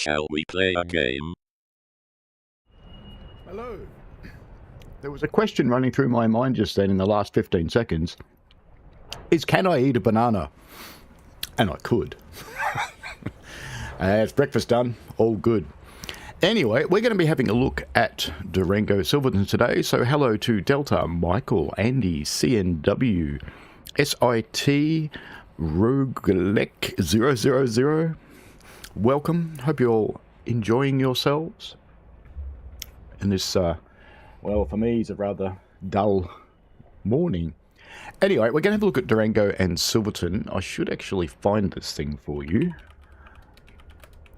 Shall we play a game? Hello. There was a question running through my mind just then in the last 15 seconds. Can I eat a banana? And I could. It's breakfast done. All good. Anyway, we're going to be having a look at Durango Silverton today. So hello to Delta, Michael, Andy, CNW, SIT, Roguelec000. Welcome. Hope you're all enjoying yourselves. And this, well, for me, it's a rather dull morning. Anyway, we're going to have a look at Durango and Silverton. I should actually find this thing for you.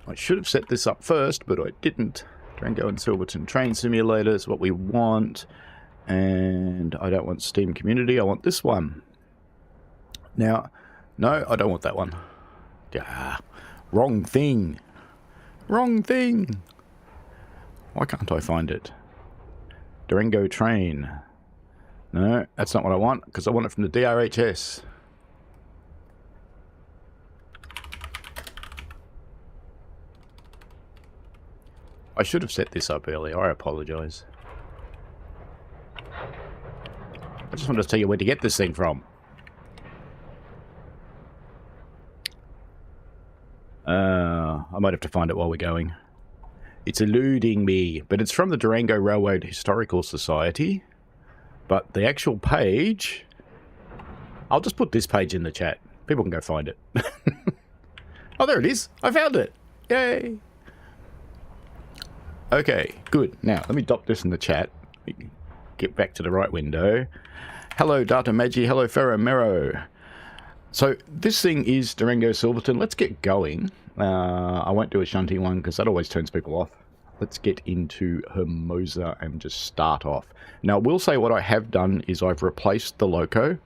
I should have set this up first, but I didn't. Durango and Silverton Train Simulator is what we want. And I don't want Steam Community. I want this one. Now, no, I don't want that one. Ah, wrong thing. Wrong thing. Why can't I find it? Durango Train. No, that's not what I want, because I want it from the DRHS. I should have set this up earlier. I apologise. I just wanted to tell you where to get this thing from. I might have to find it while we're going. It's eluding me, but it's from the Durango Railroad Historical Society. But the actual page... I'll just put this page in the chat. People can go find it. Oh, there it is. I found it. Yay. Okay, good. Now, let me dot this in the chat. Get back to the right window. Hello, Data Magi. Hello, Ferro Mero. So, this thing is Durango Silverton. Let's get going. I won't do a shunting one because that always turns people off. Let's get into Hermosa and just start off. Now, I will say what I have done is I've replaced the loco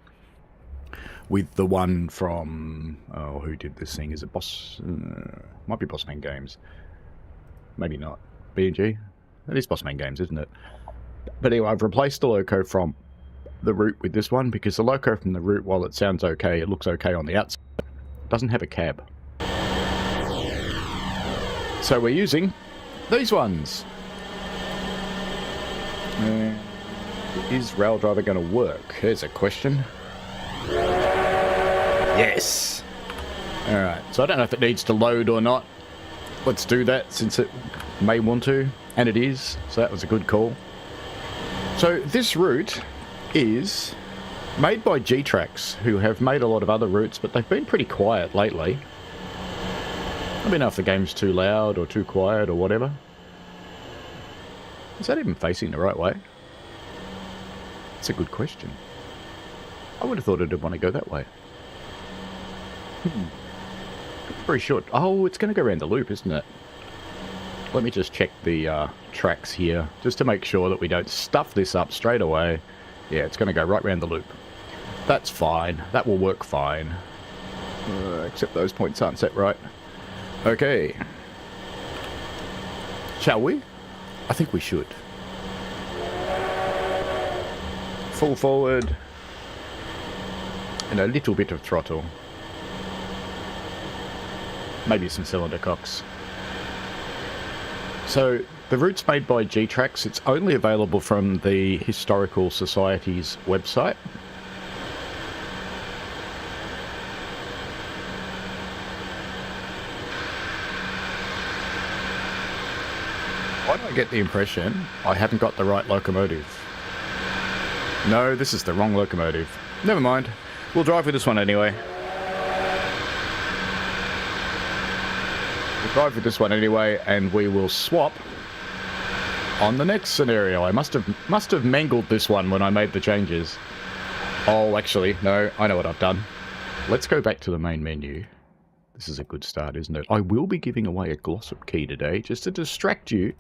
with the one from... Oh, who did this thing? Is it Boss... might be Bossman Games. Maybe not. B&G? It is Bossman Games, isn't it? But anyway, I've replaced the loco from the route with this one because the loco from the route, while it sounds okay, it looks okay on the outside, doesn't have a cab. So we're using these ones. Is Rail Driver going to work? Here's a question. Yes! Alright, so I don't know if it needs to load or not. Let's do that since it may want to, and it is, so that was a good call. So this route is made by G-Tracks, who have made a lot of other routes, but they've been pretty quiet lately. I don't know if the game's too loud or too quiet or whatever. Is that even facing the right way? That's a good question. I would have thought it'd want to go that way. Very short. Oh, it's going to go around the loop, isn't it? Let me just check the tracks here, just to make sure that we don't stuff this up straight away. Yeah, it's going to go right around the loop. That's fine. That will work fine. Except those points aren't set right. Okay. Shall we? I think we should. Full forward. And a little bit of throttle. Maybe some cylinder cocks. So, the route's made by G-Tracks. It's only available from the Historical Society's website. Why do I get the impression I haven't got the right locomotive? No, this is the wrong locomotive. Never mind. We'll drive with this one anyway. We'll drive with this one anyway, and we will swap on the next scenario. I must have mangled this one when I made the changes. Oh, actually, no, I know what I've done. Let's go back to the main menu. This is a good start, isn't it? I will be giving away a Glossop key today, just to distract you.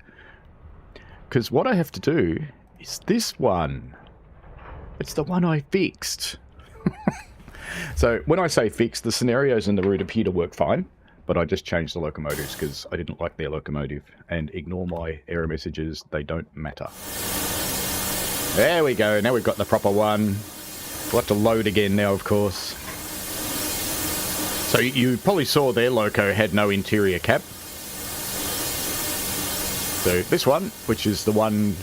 Because what I have to do is this one. It's the one I fixed. So, when I say fixed, the scenarios in the route appear to work fine. But I just changed the locomotives because I didn't like their locomotive. And ignore my error messages, they don't matter. There we go, now we've got the proper one. We'll have to load again now, of course. So you probably saw their loco had no interior cab. So this one, which is the one,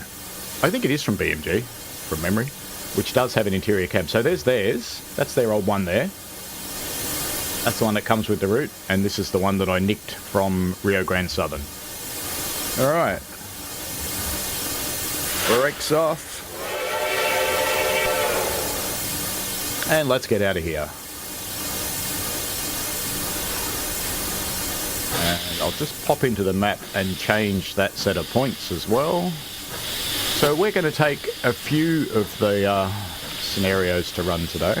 I think it is from BMG, from memory, which does have an interior cab. So there's theirs. That's their old one there. That's the one that comes with the route, and this is the one that I nicked from Rio Grande Southern. All right. Brakes off. And let's get out of here. And I'll just pop into the map and change that set of points as well. So we're going to take a few of the scenarios to run today.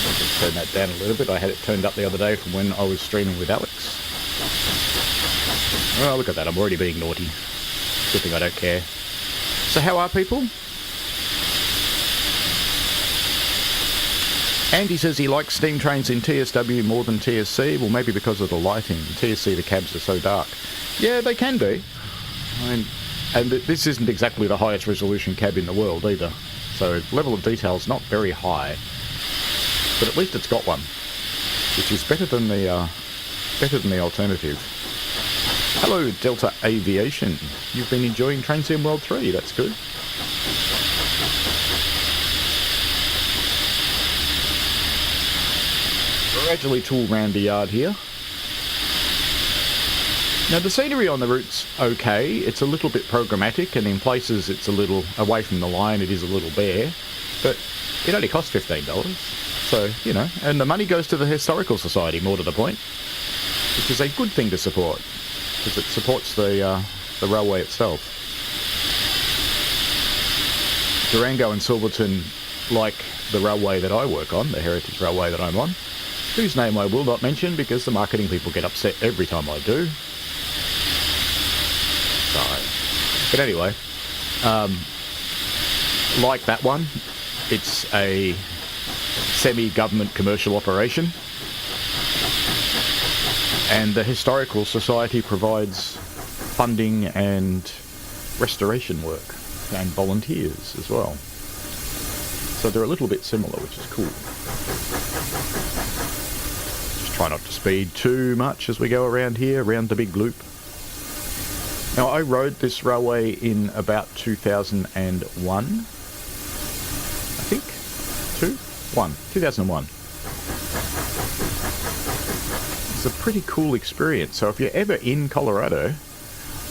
I'll just turn that down a little bit. I had it turned up the other day from when I was streaming with Alex. Oh, look at that. I'm already being naughty. Good thing I don't care. So how are people? Andy says he likes steam trains in TSW more than TSC. Well, maybe because of the lighting. In TSC, the cabs are so dark. Yeah, they can be. I mean, and this isn't exactly the highest resolution cab in the world either. So level of detail is not very high. But at least it's got one, which is better than the alternative. Hello, Delta Aviation. You've been enjoying Train Sim World 3. That's good. Gradually tool round the yard here. Now the scenery on the route's okay. It's a little bit programmatic, and in places it's a little away from the line. It is a little bare, but it only costs $15. So, you know, and the money goes to the Historical Society, more to the point, which is a good thing to support, because it supports the railway itself. Durango and Silverton, like the railway that I work on, the Heritage Railway that I'm on, whose name I will not mention because the marketing people get upset every time I do. Sorry. But anyway, like that one, it's a semi-government commercial operation, and the Historical Society provides funding and restoration work and volunteers as well. So they're a little bit similar, which is cool. Just try not to speed too much as we go around here, around the big loop. Now, I rode this railway in about 2001, I think. 2001. It's a pretty cool experience. So if you're ever in Colorado,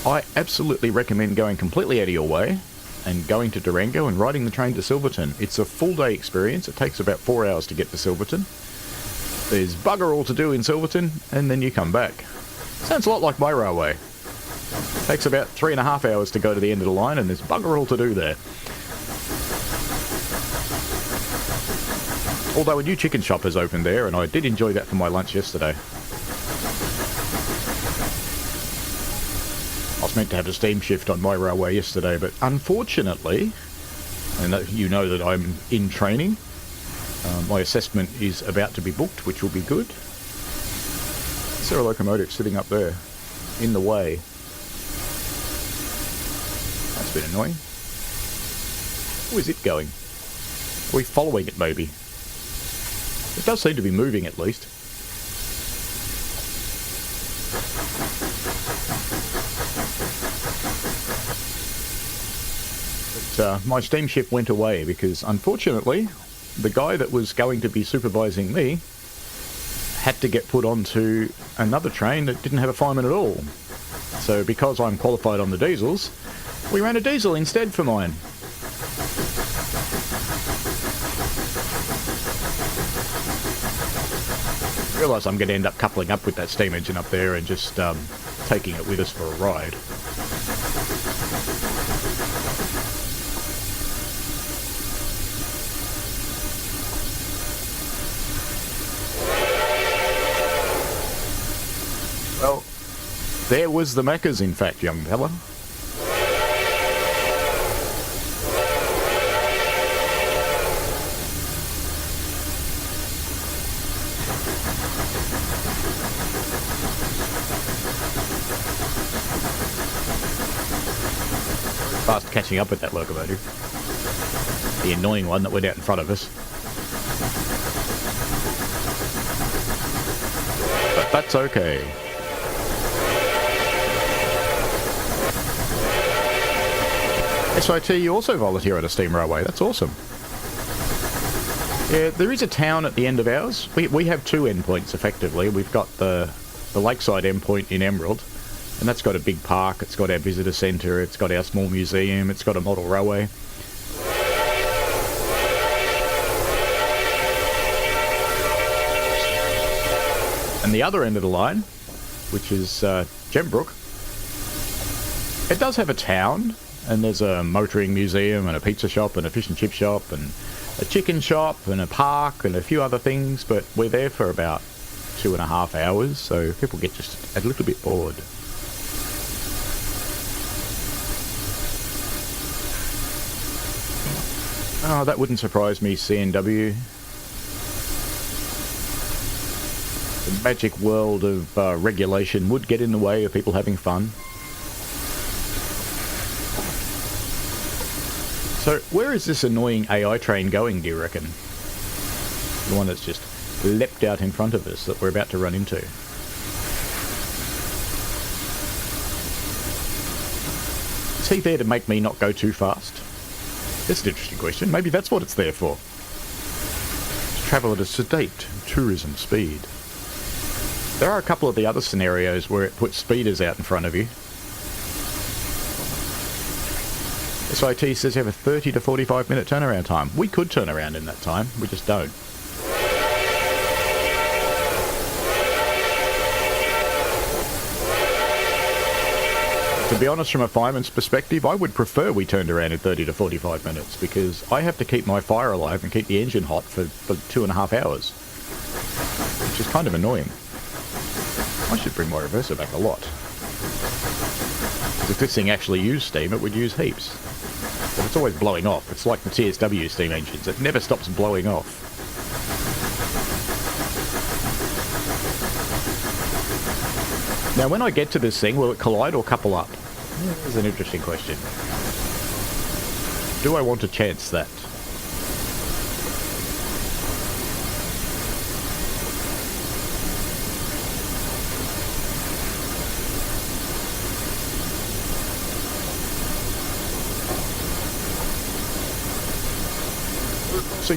I absolutely recommend going completely out of your way and going to Durango and riding the train to Silverton. It's a full day experience. It takes about 4 hours to get to Silverton. There's bugger all to do in Silverton, and then you come back. Sounds a lot like my railway. Takes about 3.5 hours to go to the end of the line, and there's bugger all to do there. Although a new chicken shop has opened there, and I did enjoy that for my lunch yesterday. I was meant to have a steam shift on my railway yesterday, but unfortunately, and you know that I'm in training, my assessment is about to be booked, which will be good. Is there a locomotive sitting up there in the way? That's a bit annoying. Where is it going? Are we following it maybe? It does seem to be moving at least. But my steam shift went away because unfortunately the guy that was going to be supervising me had to get put onto another train that didn't have a fireman at all. So because I'm qualified on the diesels, we ran a diesel instead for mine. I realise I'm going to end up coupling up with that steam engine up there and just taking it with us for a ride. Well, there was the Macca's, in fact, young fella. Fast catching up with that locomotive. The annoying one that went out in front of us. But that's okay. SIT, you also volunteer at a steam railway. That's awesome. Yeah, there is a town at the end of ours. We have two endpoints, effectively. We've got the lakeside endpoint in Emerald, and that's got a big park. It's got our visitor centre. It's got our small museum. It's got a model railway. And the other end of the line, which is Gembrook, it does have a town, and there's a motoring museum and a pizza shop and a fish and chip shop and a chicken shop and a park and a few other things, but we're there for about 2.5 hours, so people get just a little bit bored. Oh, that wouldn't surprise me, CNW. The magic world of regulation would get in the way of people having fun. So, where is this annoying AI train going, do you reckon? The one that's just leapt out in front of us that we're about to run into. Is he there to make me not go too fast? That's an interesting question. Maybe that's what it's there for. Travel at a sedate tourism speed. There are a couple of the other scenarios where it puts speeders out in front of you. SIT says you have a 30 to 45 minute turnaround time. We could turn around in that time, we just don't. To be honest, from a fireman's perspective, I would prefer we turned around in 30 to 45 minutes, because I have to keep my fire alive and keep the engine hot for 2.5 hours. Which is kind of annoying. I should bring my reverser back a lot. If this thing actually used steam, it would use heaps. But it's always blowing off. It's like the TSW steam engines. It never stops blowing off. Now, when I get to this thing, will it collide or couple up? That's an interesting question. Do I want to chance that?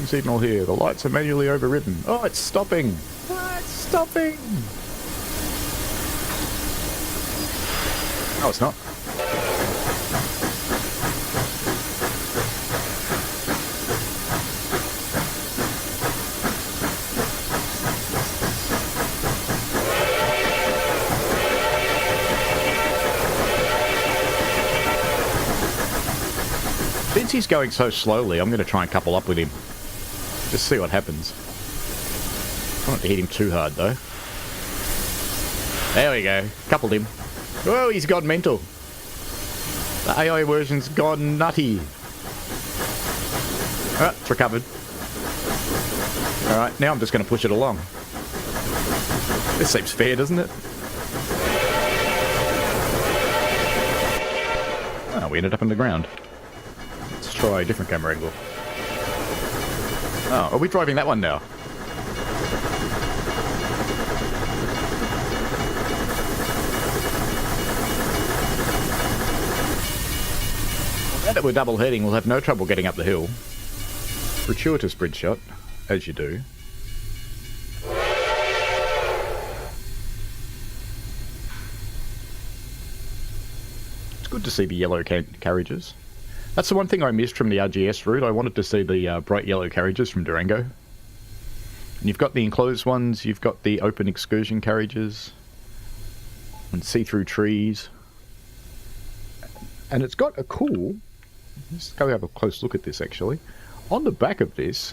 Signal here. The lights are manually overridden. Oh, it's stopping. Oh, it's stopping. No, it's not. Since he's going so slowly, I'm going to try and couple up with him. Just see what happens. I don't want to hit him too hard, though. There we go. Coupled him. Whoa, he's gone mental. The AI version's gone nutty. Alright, it's recovered. Alright, now I'm just going to push it along. This seems fair, doesn't it? Oh, we ended up on the ground. Let's try a different camera angle. Oh, are we driving that one now? Now that we're double heading, we'll have no trouble getting up the hill. Gratuitous bridge shot, as you do. It's good to see the yellow carriages. That's the one thing I missed from the RGS route. I wanted to see the bright yellow carriages from Durango. And you've got the enclosed ones, you've got the open excursion carriages, and see-through trees. And it's got a cool... Let's go have a close look at this, actually. On the back of this,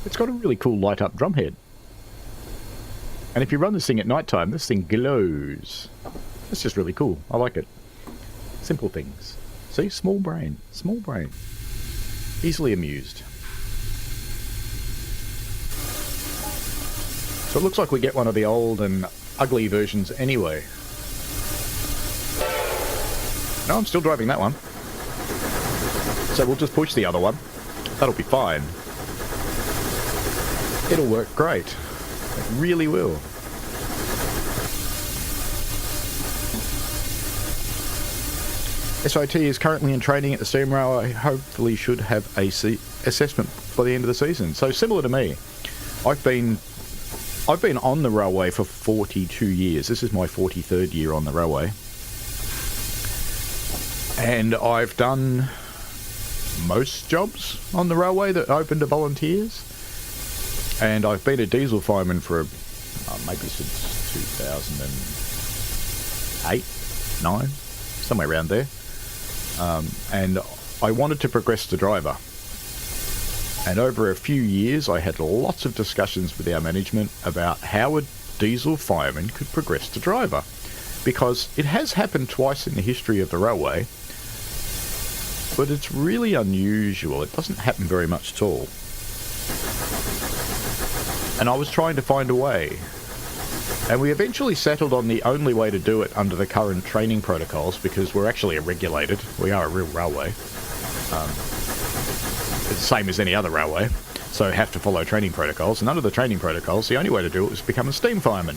it's got a really cool light-up drumhead. And if you run this thing at night time, this thing glows. That's just really cool. I like it. Simple things. See? Small brain. Small brain. Easily amused. So it looks like we get one of the old and ugly versions anyway. No, I'm still driving that one. So we'll just push the other one. That'll be fine. It'll work great. It really will. SIT is currently in training at the steam railway. Hopefully should have a assessment by the end of the season. So similar to me, I've been on the railway for 42 years. This is my 43rd year on the railway. And I've done most jobs on the railway that are open to volunteers. And I've been a diesel fireman for maybe since 2008, 9, somewhere around there. And I wanted to progress to driver. And over a few years, I had lots of discussions with our management about how a diesel fireman could progress to driver. Because it has happened twice in the history of the railway, but it's really unusual. It doesn't happen very much at all. And I was trying to find a way. And we eventually settled on the only way to do it under the current training protocols, because we're actually regulated. We are a real railway. It's the same as any other railway, so have to follow training protocols. And under the training protocols, the only way to do it was become a steam fireman.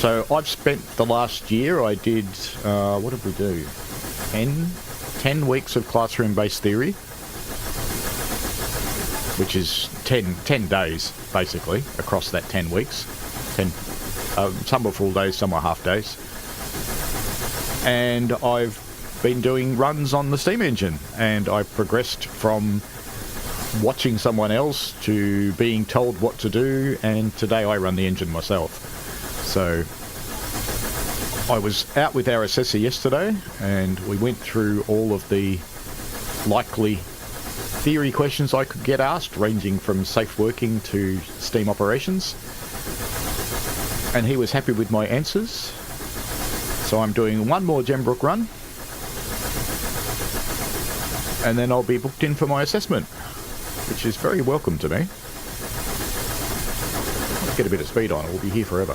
So I've spent the last year, I did, what did we do? 10 weeks of classroom-based theory, which is 10 days, basically, across that 10 weeks. Some were full days, some were half days. And I've been doing runs on the steam engine, and I've progressed from watching someone else to being told what to do, and today I run the engine myself. So I was out with our assessor yesterday, and we went through all of the likely theory questions I could get asked, ranging from safe working to steam operations. And he was happy with my answers. So I'm doing one more Gembrook run, and then I'll be booked in for my assessment, which is very welcome to me. Let's get a bit of speed on it, we'll be here forever.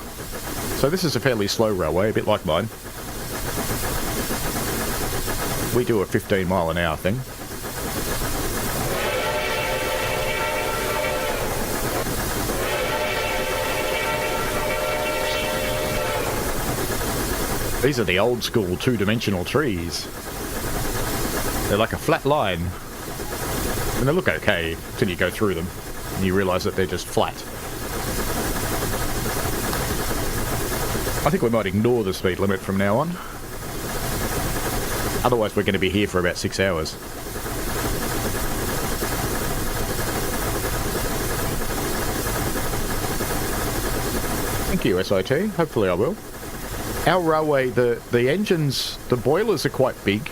So this is a fairly slow railway, a bit like mine. We do a 15 mile an hour thing. These are the old school two-dimensional trees. They're like a flat line. And they look okay until you go through them and you realise that they're just flat. I think we might ignore the speed limit from now on. Otherwise we're going to be here for about 6 hours. Thank you, SIT. Hopefully I will. Our railway, the engines, the boilers are quite big.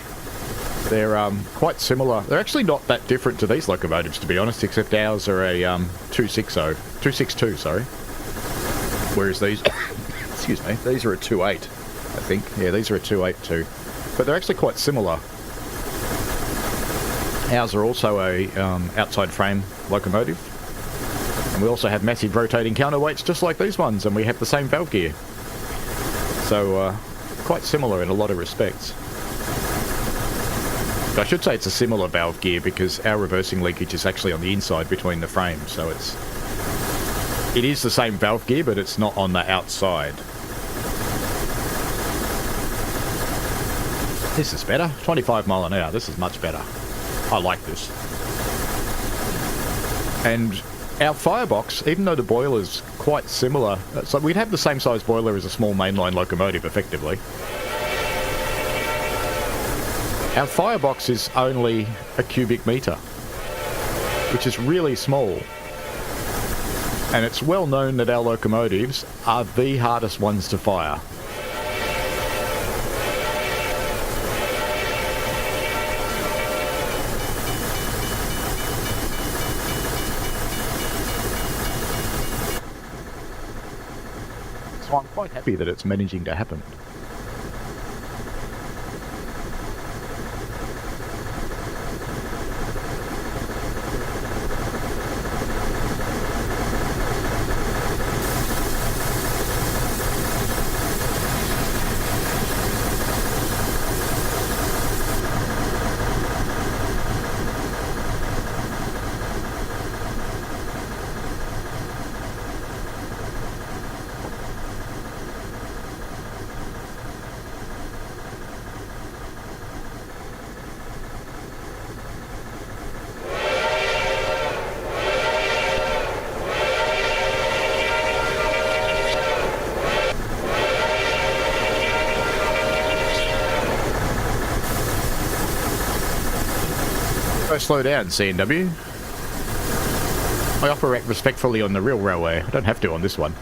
They're quite similar. They're actually not that different to these locomotives, to be honest, except ours are a 262, sorry. Whereas these, excuse me, these are a 28, I think. Yeah, these are a 28 too. But they're actually quite similar. Ours are also a outside frame locomotive. And we also have massive rotating counterweights just like these ones, and we have the same valve gear. So, quite similar in a lot of respects. I should say it's a similar valve gear because our reversing leakage is actually on the inside between the frames, so it is the same valve gear, but it's not on the outside. This is better. 25 mile an hour. This is much better. I like this. And our firebox, even though the boiler's quite similar, so we'd have the same size boiler as a small mainline locomotive, effectively. Our firebox is only a cubic metre, which is really small. And it's well known that our locomotives are the hardest ones to fire. So I'm quite happy that it's managing to happen. go slow down, C&W. I operate respectfully on the real railway. I don't have to on this one.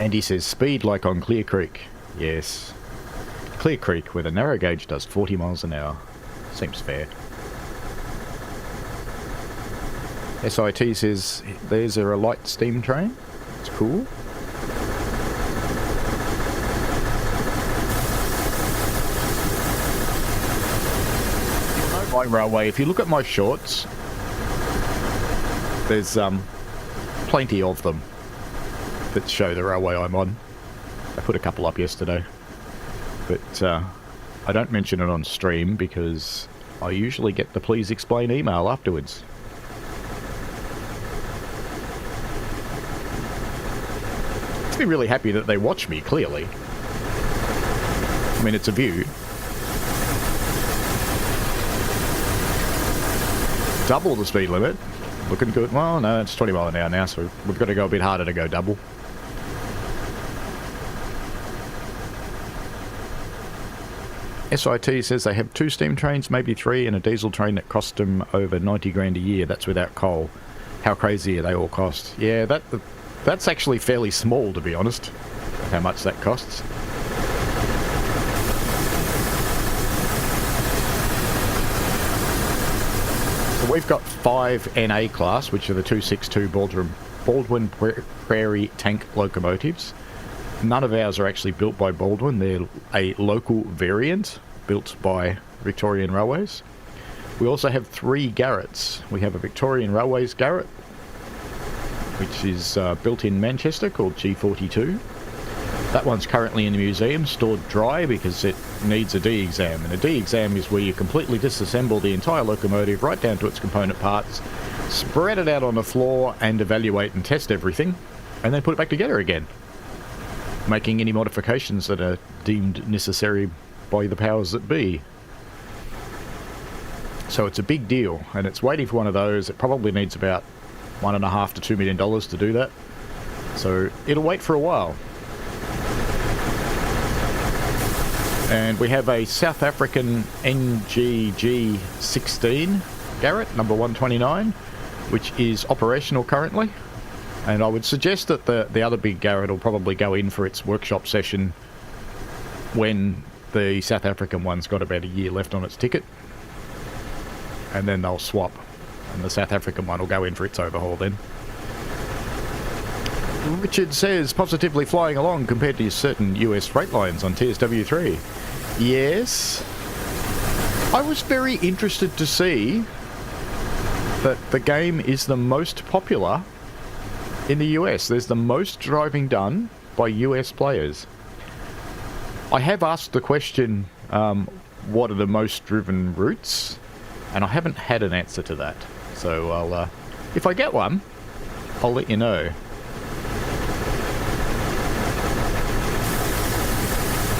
Andy says, speed like on Clear Creek. Yes. Clear Creek, where the narrow gauge does 40 miles an hour. Seems fair. SIT says, there's a light steam train. It's cool. My railway, if you look at my shorts, there's plenty of them that show the railway I'm on. I put a couple up yesterday, but I don't mention it on stream because I usually get the please explain email afterwards. Makes me really happy that they watch me, clearly. I mean, it's a view. Double the speed limit. Looking good. Well, no, it's 20 miles an hour now, so we've got to go a bit harder to go double. SIT says they have 2 steam trains, maybe 3, and a diesel train that cost them over 90 grand a year. That's without coal. How crazy are they all cost? Yeah, that's actually fairly small, to be honest, how much that costs. We've got 5 NA class, which are the 262 Baldwin Prairie tank locomotives. None of ours are actually built by Baldwin. They're a local variant built by Victorian Railways. We also have 3 Garretts. We have a Victorian Railways Garrett, which is built in Manchester, called G42. That one's currently in the museum, stored dry because it needs a D-exam. And a D-exam is where you completely disassemble the entire locomotive right down to its component parts, spread it out on the floor and evaluate and test everything, and then put it back together again, making any modifications that are deemed necessary by the powers that be. So it's a big deal, and it's waiting for one of those. It probably needs about $1.5 to $2 million to do that. So it'll wait for a while. And we have a South African NGG 16 Garrett, number 129, which is operational currently. And I would suggest that the other big Garrett will probably go in for its workshop session when the South African one's got about a year left on its ticket. And then they'll swap, and the South African one will go in for its overhaul then. Richard says, positively flying along compared to certain US freight lines on TSW3. Yes. I was very interested to see that the game is the most popular in the US. There's the most driving done by US players. I have asked the question, what are the most driven routes? And I haven't had an answer to that. So I'll, if I get one, I'll let you know.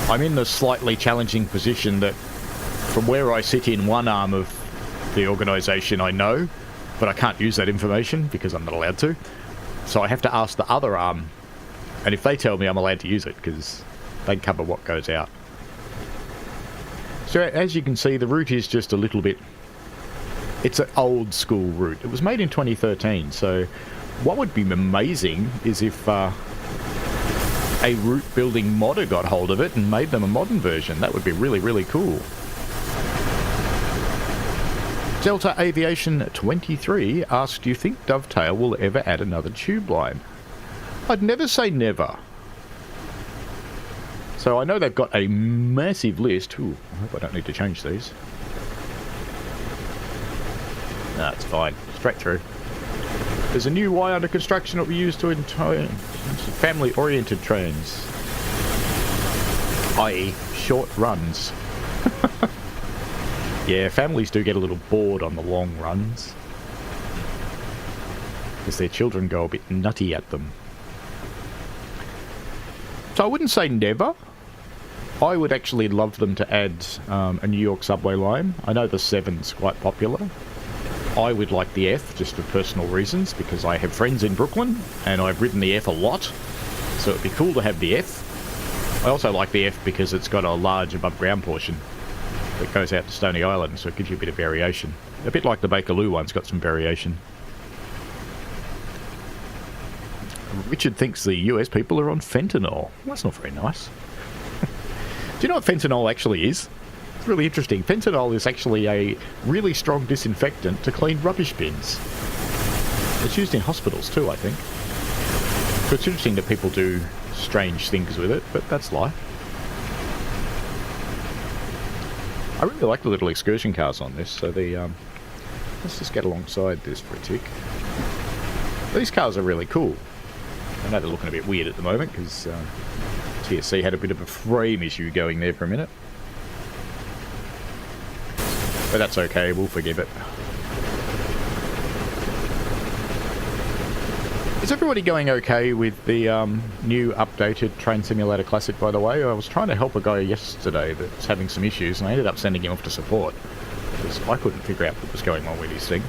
I'm in the slightly challenging position that from where I sit in one arm of the organisation I know, but I can't use that information because I'm not allowed to. So I have to ask the other arm, and if they tell me I'm allowed to use it, because they cover what goes out. So as you can see, the route is just a little bit... It's an old school route. It was made in 2013, so what would be amazing is if a route building modder got hold of it and made them a modern version. That would be really, really cool. Delta Aviation 23 asked, do you think Dovetail will ever add another tube line? I'd never say never. So I know they've got a massive list. Ooh, I hope I don't need to change these. No, it's fine. Straight through. There's a new Y under construction that we use to family-oriented trains. I.e. short runs. Yeah, families do get a little bored on the long runs, because their children go a bit nutty at them. So I wouldn't say never. I would actually love them to add a New York subway line. I know the 7's quite popular. I would like the F, just for personal reasons, because I have friends in Brooklyn, and I've ridden the F a lot, so it'd be cool to have the F. I also like the F because it's got a large above ground portion that goes out to Stony Island, so it gives you a bit of variation. A bit like the Bakerloo one's got some variation. Richard thinks the US people are on fentanyl. That's not very nice. Do you know what fentanyl actually is? It's really interesting. Fentanyl is actually a really strong disinfectant to clean rubbish bins. It's used in hospitals too, I think. So it's interesting that people do strange things with it, but that's life. I really like the little excursion cars on this, so let's just get alongside this for a tick. These cars are really cool. I know they're looking a bit weird at the moment because TSC had a bit of a frame issue going there for a minute. But that's okay, we'll forgive it. Is everybody going okay with the new updated Train Simulator Classic, by the way? I was trying to help a guy yesterday that's having some issues, and I ended up sending him off to support because I couldn't figure out what was going on with his thing.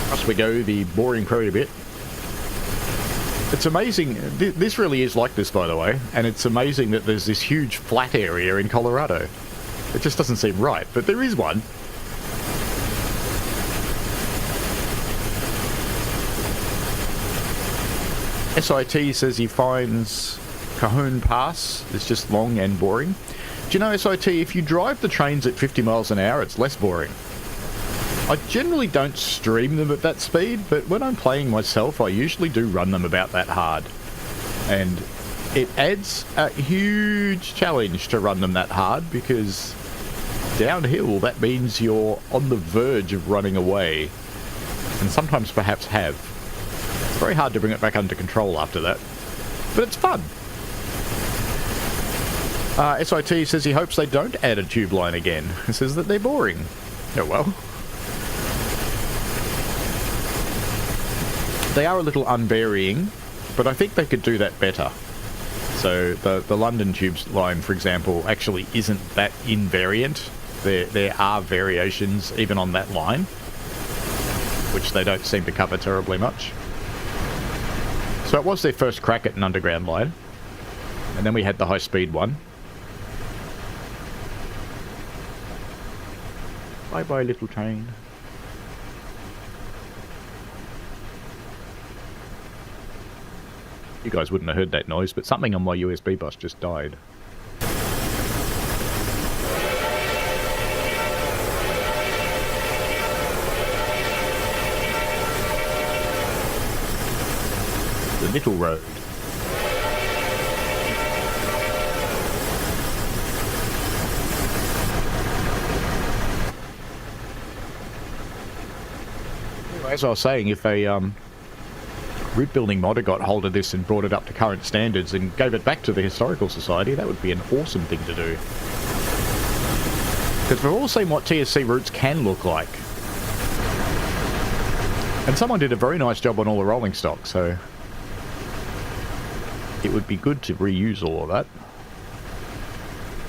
Thus we go, the boring prairie bit. It's amazing, this really is like this, by the way, and it's amazing that there's this huge flat area in Colorado. It just doesn't seem right, but there is one. SIT says he finds Cajon Pass is just long and boring. Do you know, SIT, if you drive the trains at 50 miles an hour, it's less boring. I generally don't stream them at that speed, but when I'm playing myself, I usually do run them about that hard. And it adds a huge challenge to run them that hard, because downhill, that means you're on the verge of running away, and sometimes perhaps have. It's very hard to bring it back under control after that, but it's fun. SIT says he hopes they don't add a tube line again. He says that they're boring. Oh well. They are a little unvarying, but I think they could do that better. So the London Tube line, for example, actually isn't that invariant. There are variations even on that line, which they don't seem to cover terribly much. So it was their first crack at an underground line, and then we had the high-speed one. Bye-bye, little train. You guys wouldn't have heard that noise, but something on my USB bus just died. The little road. Anyway, as I was saying, if a route building modder got hold of this and brought it up to current standards and gave it back to the Historical Society, that would be an awesome thing to do. Because we've all seen what TSC routes can look like. And someone did a very nice job on all the rolling stock, so it would be good to reuse all of that.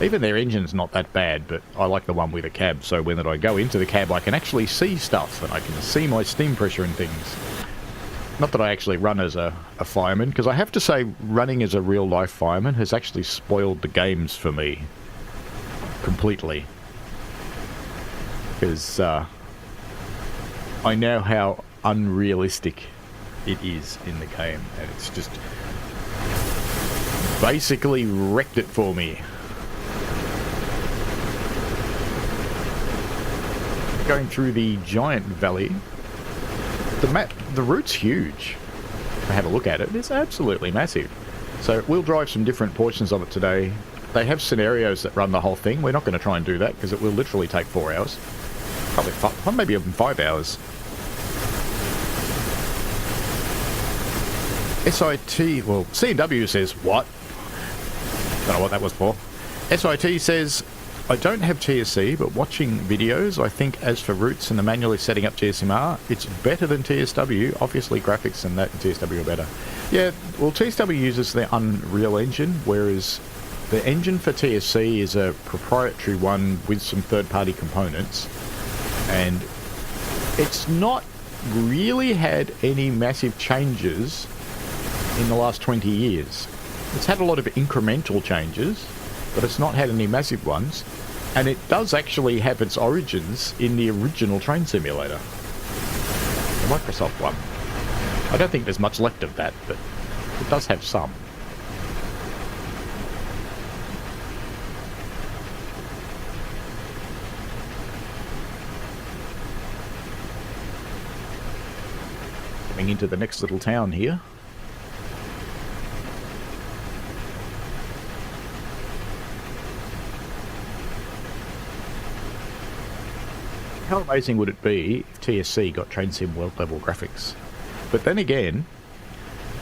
Even their engine's not that bad, but I like the one with a cab, so when I go into the cab I can actually see stuff, and I can see my steam pressure and things. Not that I actually run as a fireman, because I have to say running as a real-life fireman has actually spoiled the games for me. Completely. Because I know how unrealistic it is in the game, and it's just basically wrecked it for me. Going through the giant valley. The route's huge. I have a look at it. It's absolutely massive. So we'll drive some different portions of it today. They have scenarios that run the whole thing. We're not going to try and do that because it will literally take 4 hours. Probably maybe even 5 hours. SIT, well, C&W says what? Don't know what that was for. SIT says, I don't have TSC, but watching videos, I think as for routes and the manually setting up GSMR, it's better than TSW. Obviously, graphics and that in TSW are better. Yeah, well, TSW uses the Unreal Engine, whereas the engine for TSC is a proprietary one with some third-party components. And it's not really had any massive changes in the last 20 years. It's had a lot of incremental changes, but it's not had any massive ones. And it does actually have its origins in the original train simulator, the Microsoft one. I don't think there's much left of that, but it does have some. Coming into the next little town here. How amazing would it be if TSC got Train Sim World level graphics? But then again,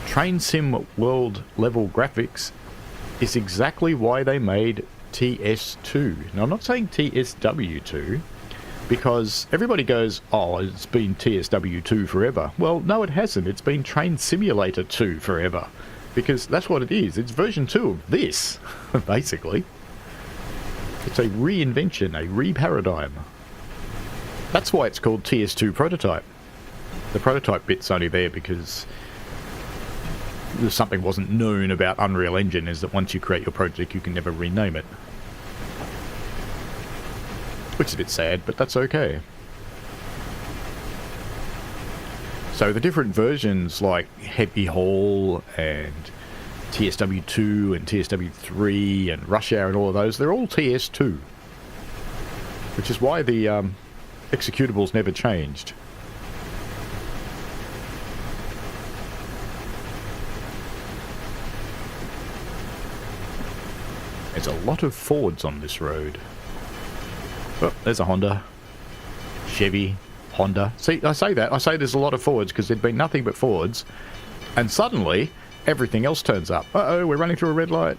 Train Sim World level graphics is exactly why they made TS2. Now, I'm not saying TSW2, because everybody goes, oh, it's been TSW2 forever. Well, no, it hasn't. It's been Train Simulator 2 forever, because that's what it is. It's version 2 of this, basically. It's a reinvention, a re-paradigm. That's why it's called TS2 Prototype. The prototype bit's only there because something wasn't known about Unreal Engine, is that once you create your project you can never rename it. Which is a bit sad, but that's okay. So the different versions like Happy Hall and TSW2 and TSW3 and Rush Hour and all of those, they're all TS2. Which is why the executables never changed. There's a lot of Fords on this road. Oh, there's a Honda. Chevy. Honda. See, I say there's a lot of Fords because there'd been nothing but Fords, and suddenly everything else turns up. Uh-oh, we're running through a red light.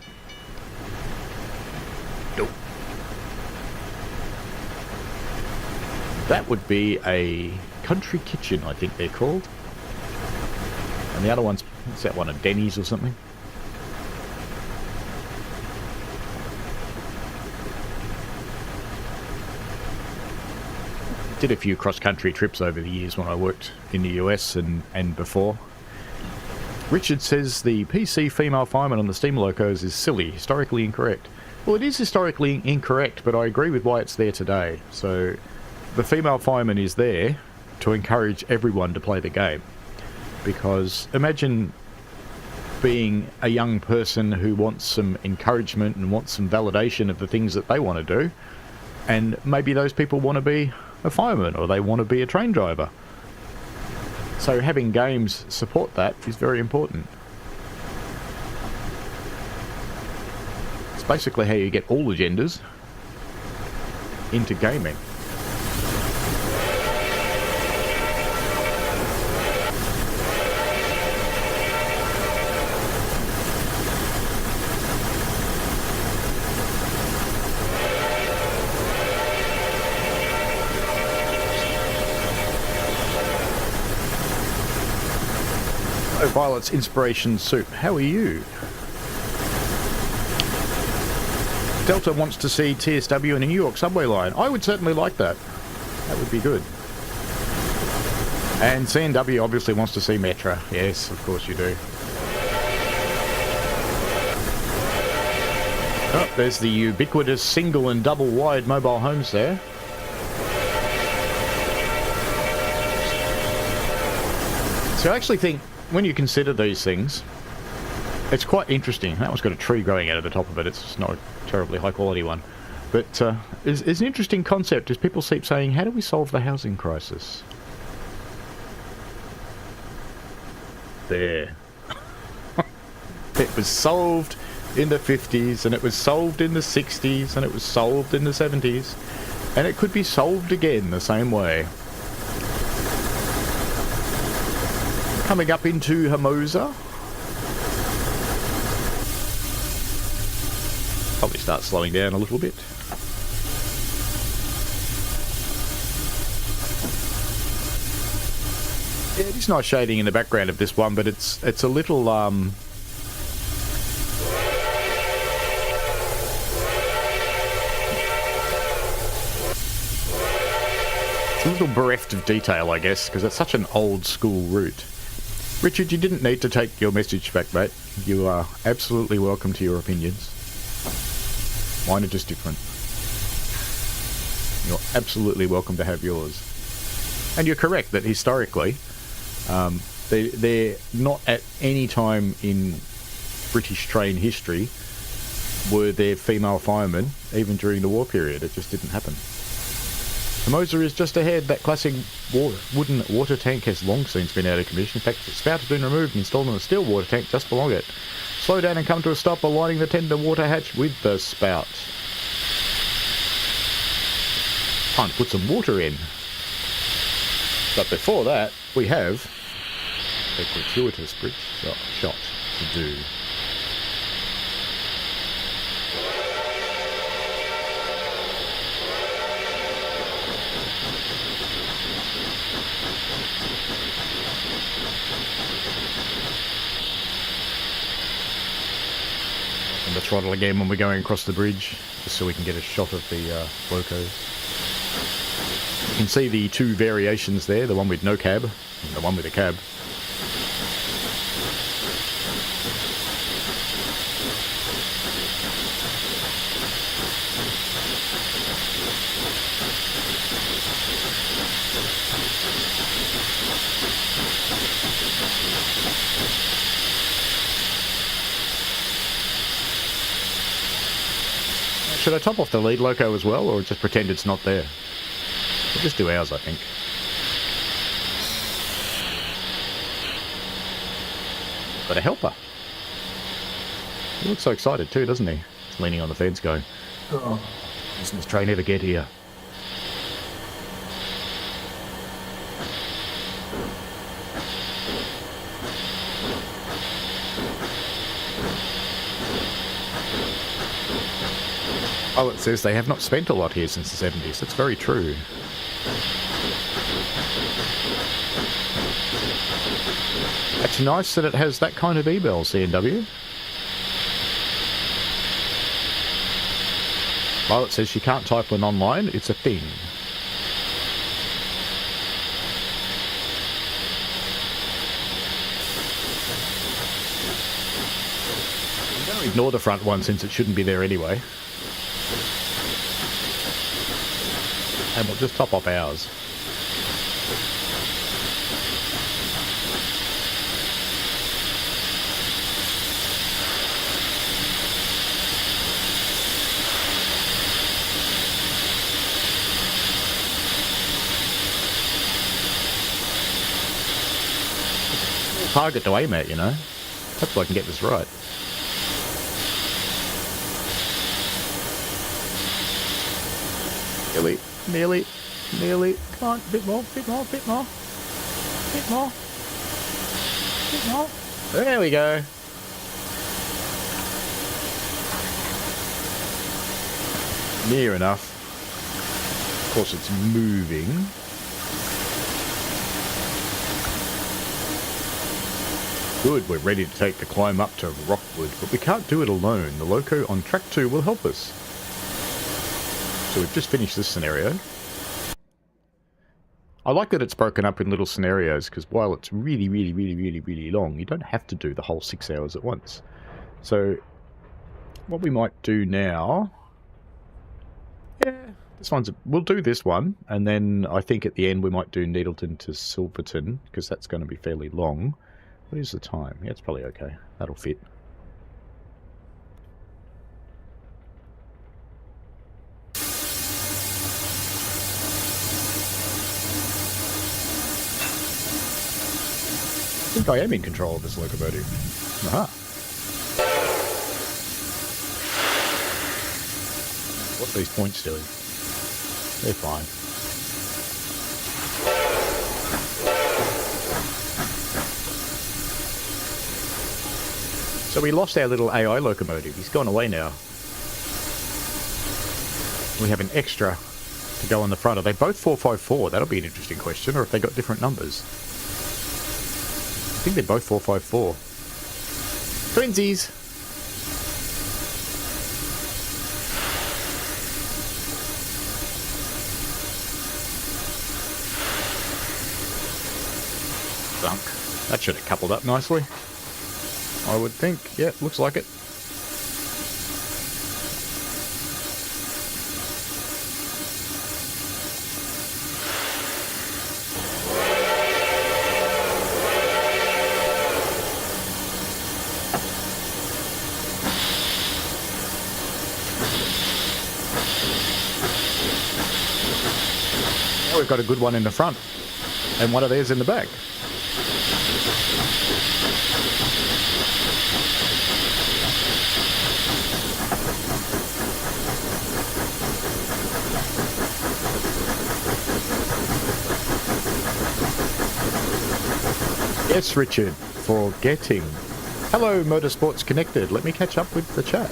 Nope. That would be a Country Kitchen, I think they're called. And the other one's, what's that one, a Denny's or something? Did a few cross-country trips over the years when I worked in the US and before. Richard says the PC female fireman on the steam locos is silly, historically incorrect. Well, it is historically incorrect, but I agree with why it's there today. So the female fireman is there to encourage everyone to play the game. Because imagine being a young person who wants some encouragement and wants some validation of the things that they want to do, and maybe those people want to be a fireman or they want to be a train driver. So having games support that is very important. It's basically how you get all the genders into gaming. Violet's Inspiration Soup, how are you? Delta wants to see TSW in a New York subway line. I would certainly like that. That would be good. And CNW obviously wants to see Metra. Yes, of course you do. Oh, there's the ubiquitous single and double wide mobile homes there. So I actually think when you consider these things, it's quite interesting. That one's got a tree growing out of the top of it. It's not a terribly high quality one. But it's an interesting concept as people keep saying, how do we solve the housing crisis? There. It was solved in the 50s, and it was solved in the 60s, and it was solved in the 70s. And it could be solved again the same way. Coming up into Hermosa. Probably start slowing down a little bit. Yeah, it is nice shading in the background of this one, but it's a little a little bereft of detail, I guess, because it's such an old school route. Richard, you didn't need to take your message back, mate. You are absolutely welcome to your opinions. Mine are just different. You're absolutely welcome to have yours. And you're correct that historically, they're not at any time in British train history were there female firemen, even during the war period. It just didn't happen. The Moser is just ahead. That classic wooden water tank has long since been out of commission. In fact, the spout has been removed and installed in a steel water tank just below it. Slow down and come to a stop, aligning the tender water hatch with the spout. Time to put some water in. But before that, we have a gratuitous bridge shot to do. And the throttle again when we're going across the bridge, just so we can get a shot of the locos. You can see the two variations there, the one with no cab and the one with a cab. Should I top off the lead loco as well, or just pretend it's not there? We'll just do ours, I think. Got a helper. He looks so excited too, doesn't he? He's leaning on the fence going, "Oh, doesn't this train ever get here?" Oh, it says they have not spent a lot here since the 70s. That's very true. It's nice that it has that kind of e-bell, C&W. Well, it says you can't type when online. It's a thing. I'm going to ignore the front one since it shouldn't be there anyway. And we'll just top off ours. Target to aim at, you know. Hopefully I can get this right. Nearly. Come on, bit more. There we go. Near enough. Of course, it's moving. Good, we're ready to take the climb up to Rockwood, but we can't do it alone. The loco on track 2 will help us. So we've just finished this scenario. I like that it's broken up in little scenarios, because while it's really long, you don't have to do the whole 6 hours at once. So what we might do now... Yeah, we'll do this one, and then I think at the end we might do Needleton to Silverton, because that's going to be fairly long. What is the time? Yeah, it's probably okay. That'll fit. I think I am in control of this locomotive. Aha. What are these points doing? They're fine. So we lost our little AI locomotive. He's gone away now. We have an extra to go on the front. Are they both 454? That'll be an interesting question. Or if they got different numbers. I think they're both 454. Twinsies! sunk. That should have coupled up nicely, I would think. Yeah, looks like it. Now we've got a good one in the front and one of theirs in the back. Yes, Richard, forgetting. Hello, Motorsports Connected. Let me catch up with the chat.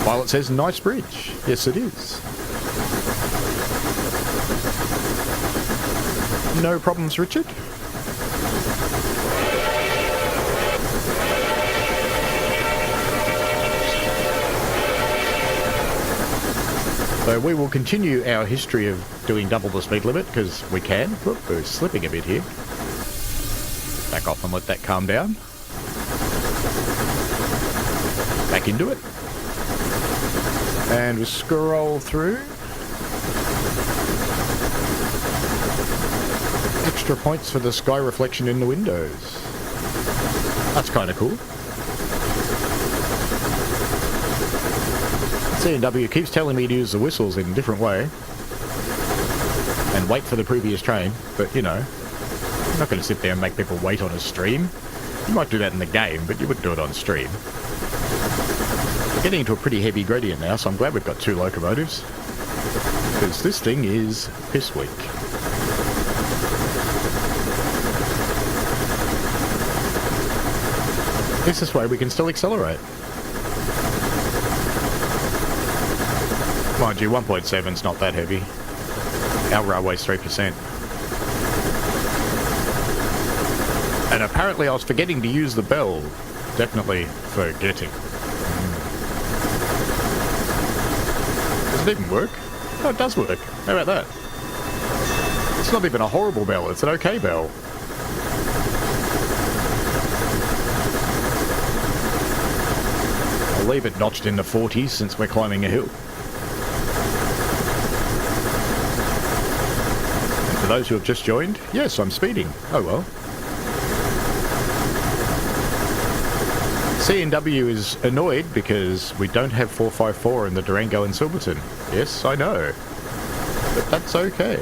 While it says nice bridge. Yes, it is. No problems, Richard. So we will continue our history of doing double the speed limit because we can. Whoop, we're slipping a bit here. Back off and let that calm down. Back into it. And we scroll through. Extra points for the sky reflection in the windows. That's kind of cool. C&W keeps telling me to use the whistles in a different way. And wait for the previous train, but you know. I'm not going to sit there and make people wait on a stream. You might do that in the game, but you wouldn't do it on stream. We're getting into a pretty heavy gradient now, so I'm glad we've got two locomotives. Because this thing is piss weak. This way we can still accelerate. Mind you, 1.7's not that heavy. Our railway's 3%. And apparently I was forgetting to use the bell. Definitely forgetting. Does it even work? Oh, it does work. How about that? It's not even a horrible bell, it's an okay bell. I'll leave it notched in the 40s since we're climbing a hill. And for those who have just joined, yes, I'm speeding. Oh well. C&W is annoyed because we don't have 454 in the Durango and Silverton. Yes, I know. But that's okay.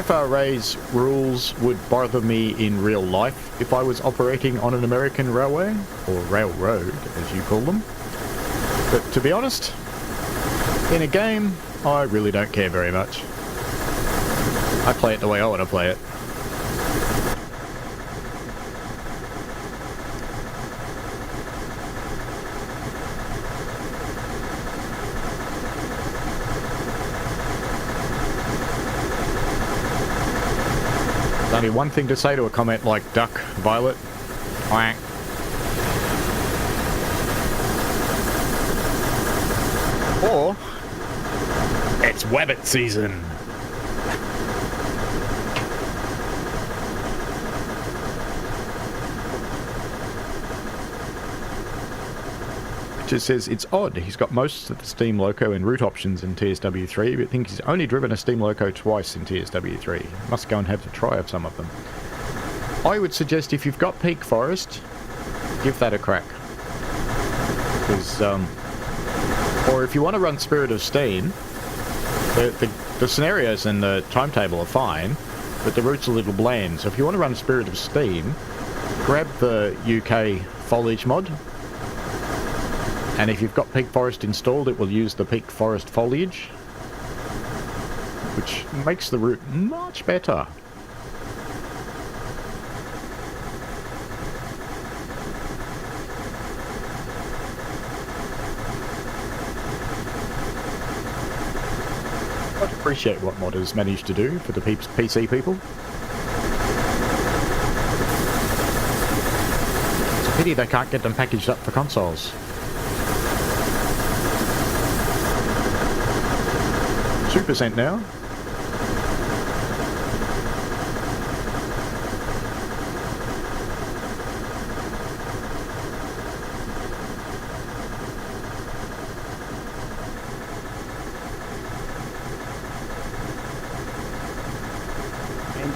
FRA's rules would bother me in real life if I was operating on an American railway, or railroad as you call them. But to be honest, in a game, I really don't care very much. I play it the way I want to play it. Only one thing to say to a comment like duck, violet, quack. Or, it's wabbit season. It just says it's odd. He's got most of the steam loco and route options in TSW3, but I think he's only driven a steam loco twice in TSW3. Must go and have a try of some of them. I would suggest if you've got Peak Forest, give that a crack. Because, or if you want to run Spirit of Steam, the scenarios and the timetable are fine, but the route's a little bland. So if you want to run Spirit of Steam, grab the UK foliage mod. And if you've got Peak Forest installed, it will use the Peak Forest foliage, which makes the route much better. I'd appreciate what modders managed to do for the PC people. It's a pity they can't get them packaged up for consoles. 2% now.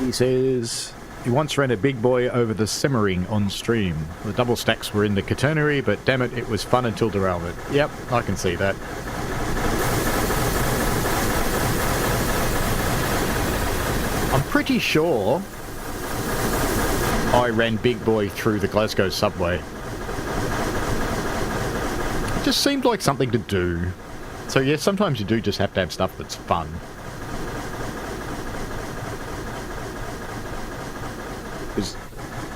He says he once ran a big boy over the Semmering on stream. The double stacks were in the quaternary, but damn it, it was fun until derailment. Yep, I can see that. I'm pretty sure I ran big boy through the Glasgow subway. It just seemed like something to do. So yeah, sometimes you do just have to have stuff that's fun. Because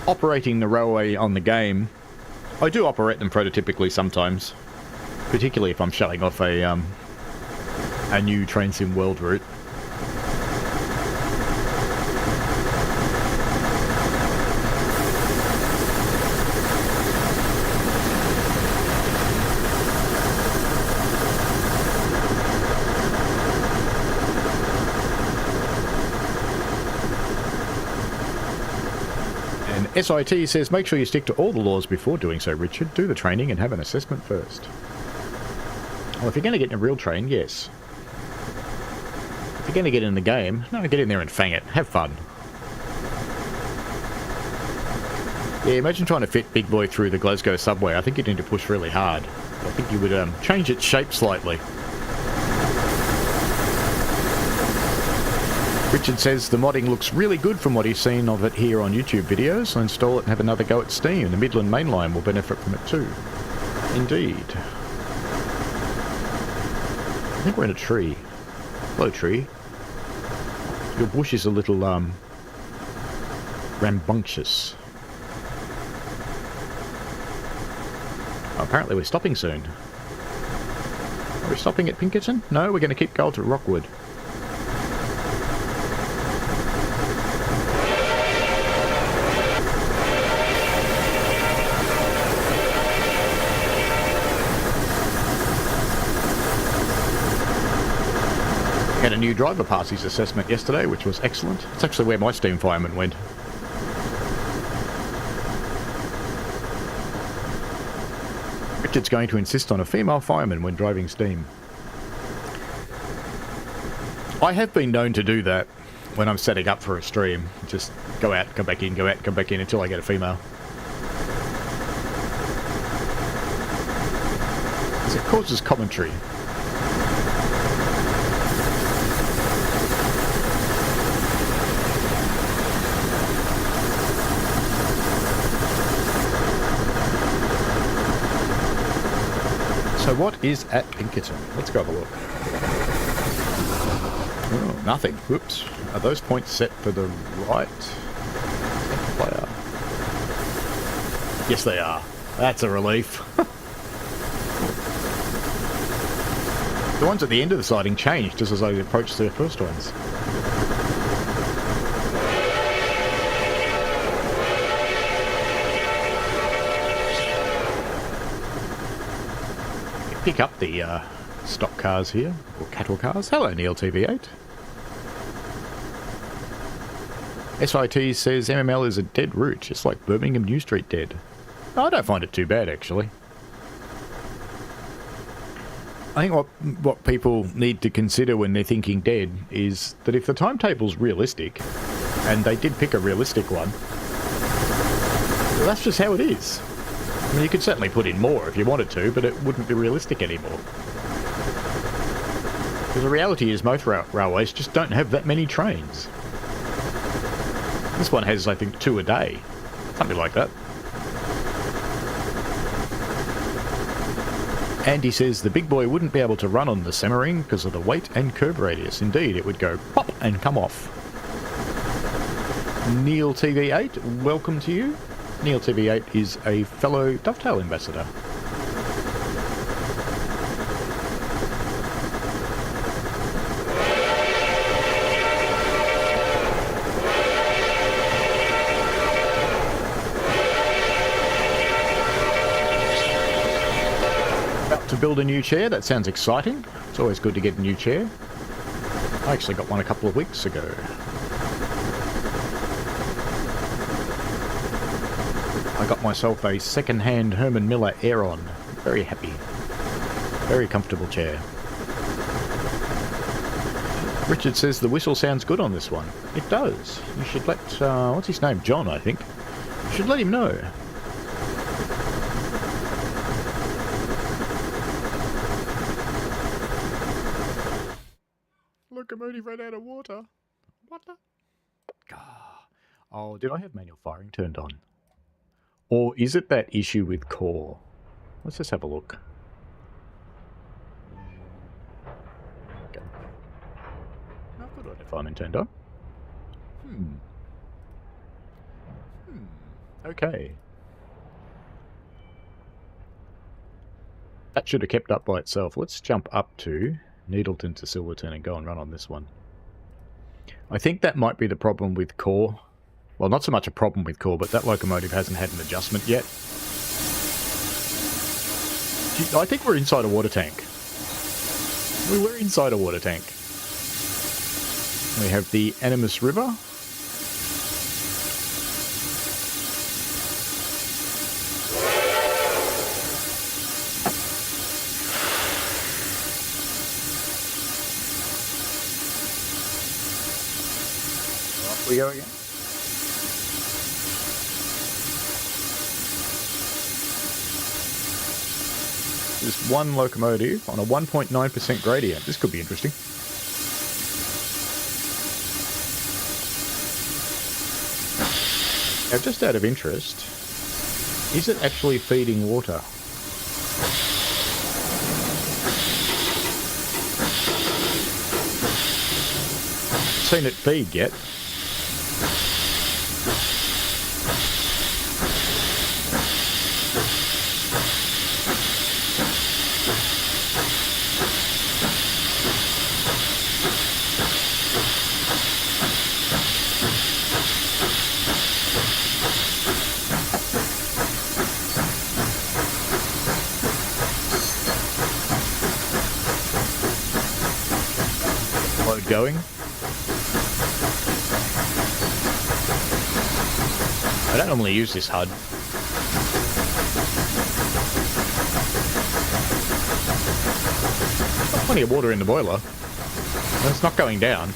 operating the railway on the game, I do operate them prototypically sometimes, particularly if I'm shutting off a new train sim world route. SIT says, make sure you stick to all the laws before doing so, Richard. Do the training and have an assessment first. Well, if you're going to get in a real train, yes. If you're going to get in the game, no, get in there and fang it. Have fun. Yeah, imagine trying to fit Big Boy through the Glasgow subway. I think you'd need to push really hard. I think you would change its shape slightly. Richard says the modding looks really good from what he's seen of it here on YouTube videos. I'll install it and have another go at Steam. The Midland Main Line will benefit from it too. Indeed. I think we're in a tree. Hello, tree. Your bush is a little, rambunctious. Apparently we're stopping soon. Are we stopping at Pinkerton? No, we're going to keep going to Rockwood. Had a new driver passes assessment yesterday, which was excellent. It's actually where my steam fireman went. Richard's going to insist on a female fireman when driving steam. I have been known to do that when I'm setting up for a stream. Just go out, come back in, go out, come back in until I get a female. Because it causes commentary. So what is at Pinkerton? Let's go have a look. Oh, nothing. Whoops. Are those points set for the right player? Yes, they are. That's a relief. The ones at the end of the siding changed just as I approached the first ones. Pick up the stock cars here, or cattle cars. Hello, Neil TV8. SIT says MML is a dead route, just like Birmingham New Street dead. I don't find it too bad, actually. I think what people need to consider when they're thinking dead is that if the timetable's realistic, and they did pick a realistic one, well, that's just how it is. I mean, you could certainly put in more if you wanted to, but it wouldn't be realistic anymore. Because the reality is most railways just don't have that many trains. This one has, I think, 2 a day. Something like that. Andy says the big boy wouldn't be able to run on the Semmering because of the weight and curb radius. Indeed, it would go pop and come off. Neil TV8, welcome to you. Neil TV8 is a fellow Dovetail ambassador. to build a new chair. That sounds exciting. It's always good to get a new chair. I actually got one a couple of weeks ago. I got myself a second-hand Herman Miller Aeron. Very happy. Very comfortable chair. Richard says the whistle sounds good on this one. It does. You should let, what's his name? John, I think. You should let him know. Locomotive ran out of water. What the? Oh, did I have manual firing turned on? Or is it that issue with core? Let's just have a look. Okay. I thought I had firing turned on. Okay. That should have kept up by itself. Let's jump up to Needleton to Silverton and go and run on this one. I think that might be the problem with core. Well, not so much a problem with core, but that locomotive hasn't had an adjustment yet. I think we're inside a water tank. We're inside a water tank. We have the Animas River. Off we go again. There's one locomotive on a 1.9% gradient. This could be interesting. Now, just out of interest, is it actually feeding water? Haven't seen it feed yet. Going. I don't normally use this HUD. Got plenty of water in the boiler. And it's not going down.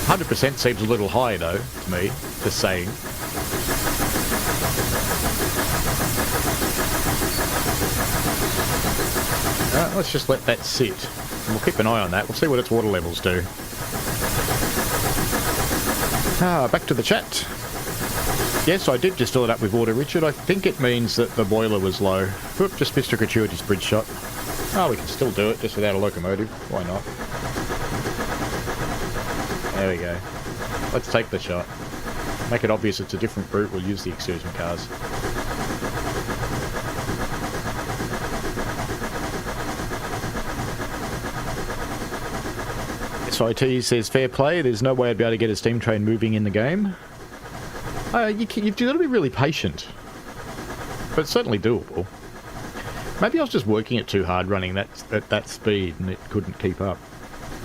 100% seems a little high though, to me, just saying. Let's just let that sit. We'll keep an eye on that. We'll see what its water levels do. Back to the chat. Yes, I did just fill it up with water, Richard. I think it means that the boiler was low. Oop, just missed a gratuitous bridge shot. Oh, we can still do it just without a locomotive. Why not? There we go. Let's take the shot. Make it obvious it's a different route. We'll use the excursion cars. SIT says fair play. There's no way I'd be able to get a steam train moving in the game. You've got to be really patient, but it's certainly doable. Maybe I was just working it too hard running at that speed and it couldn't keep up.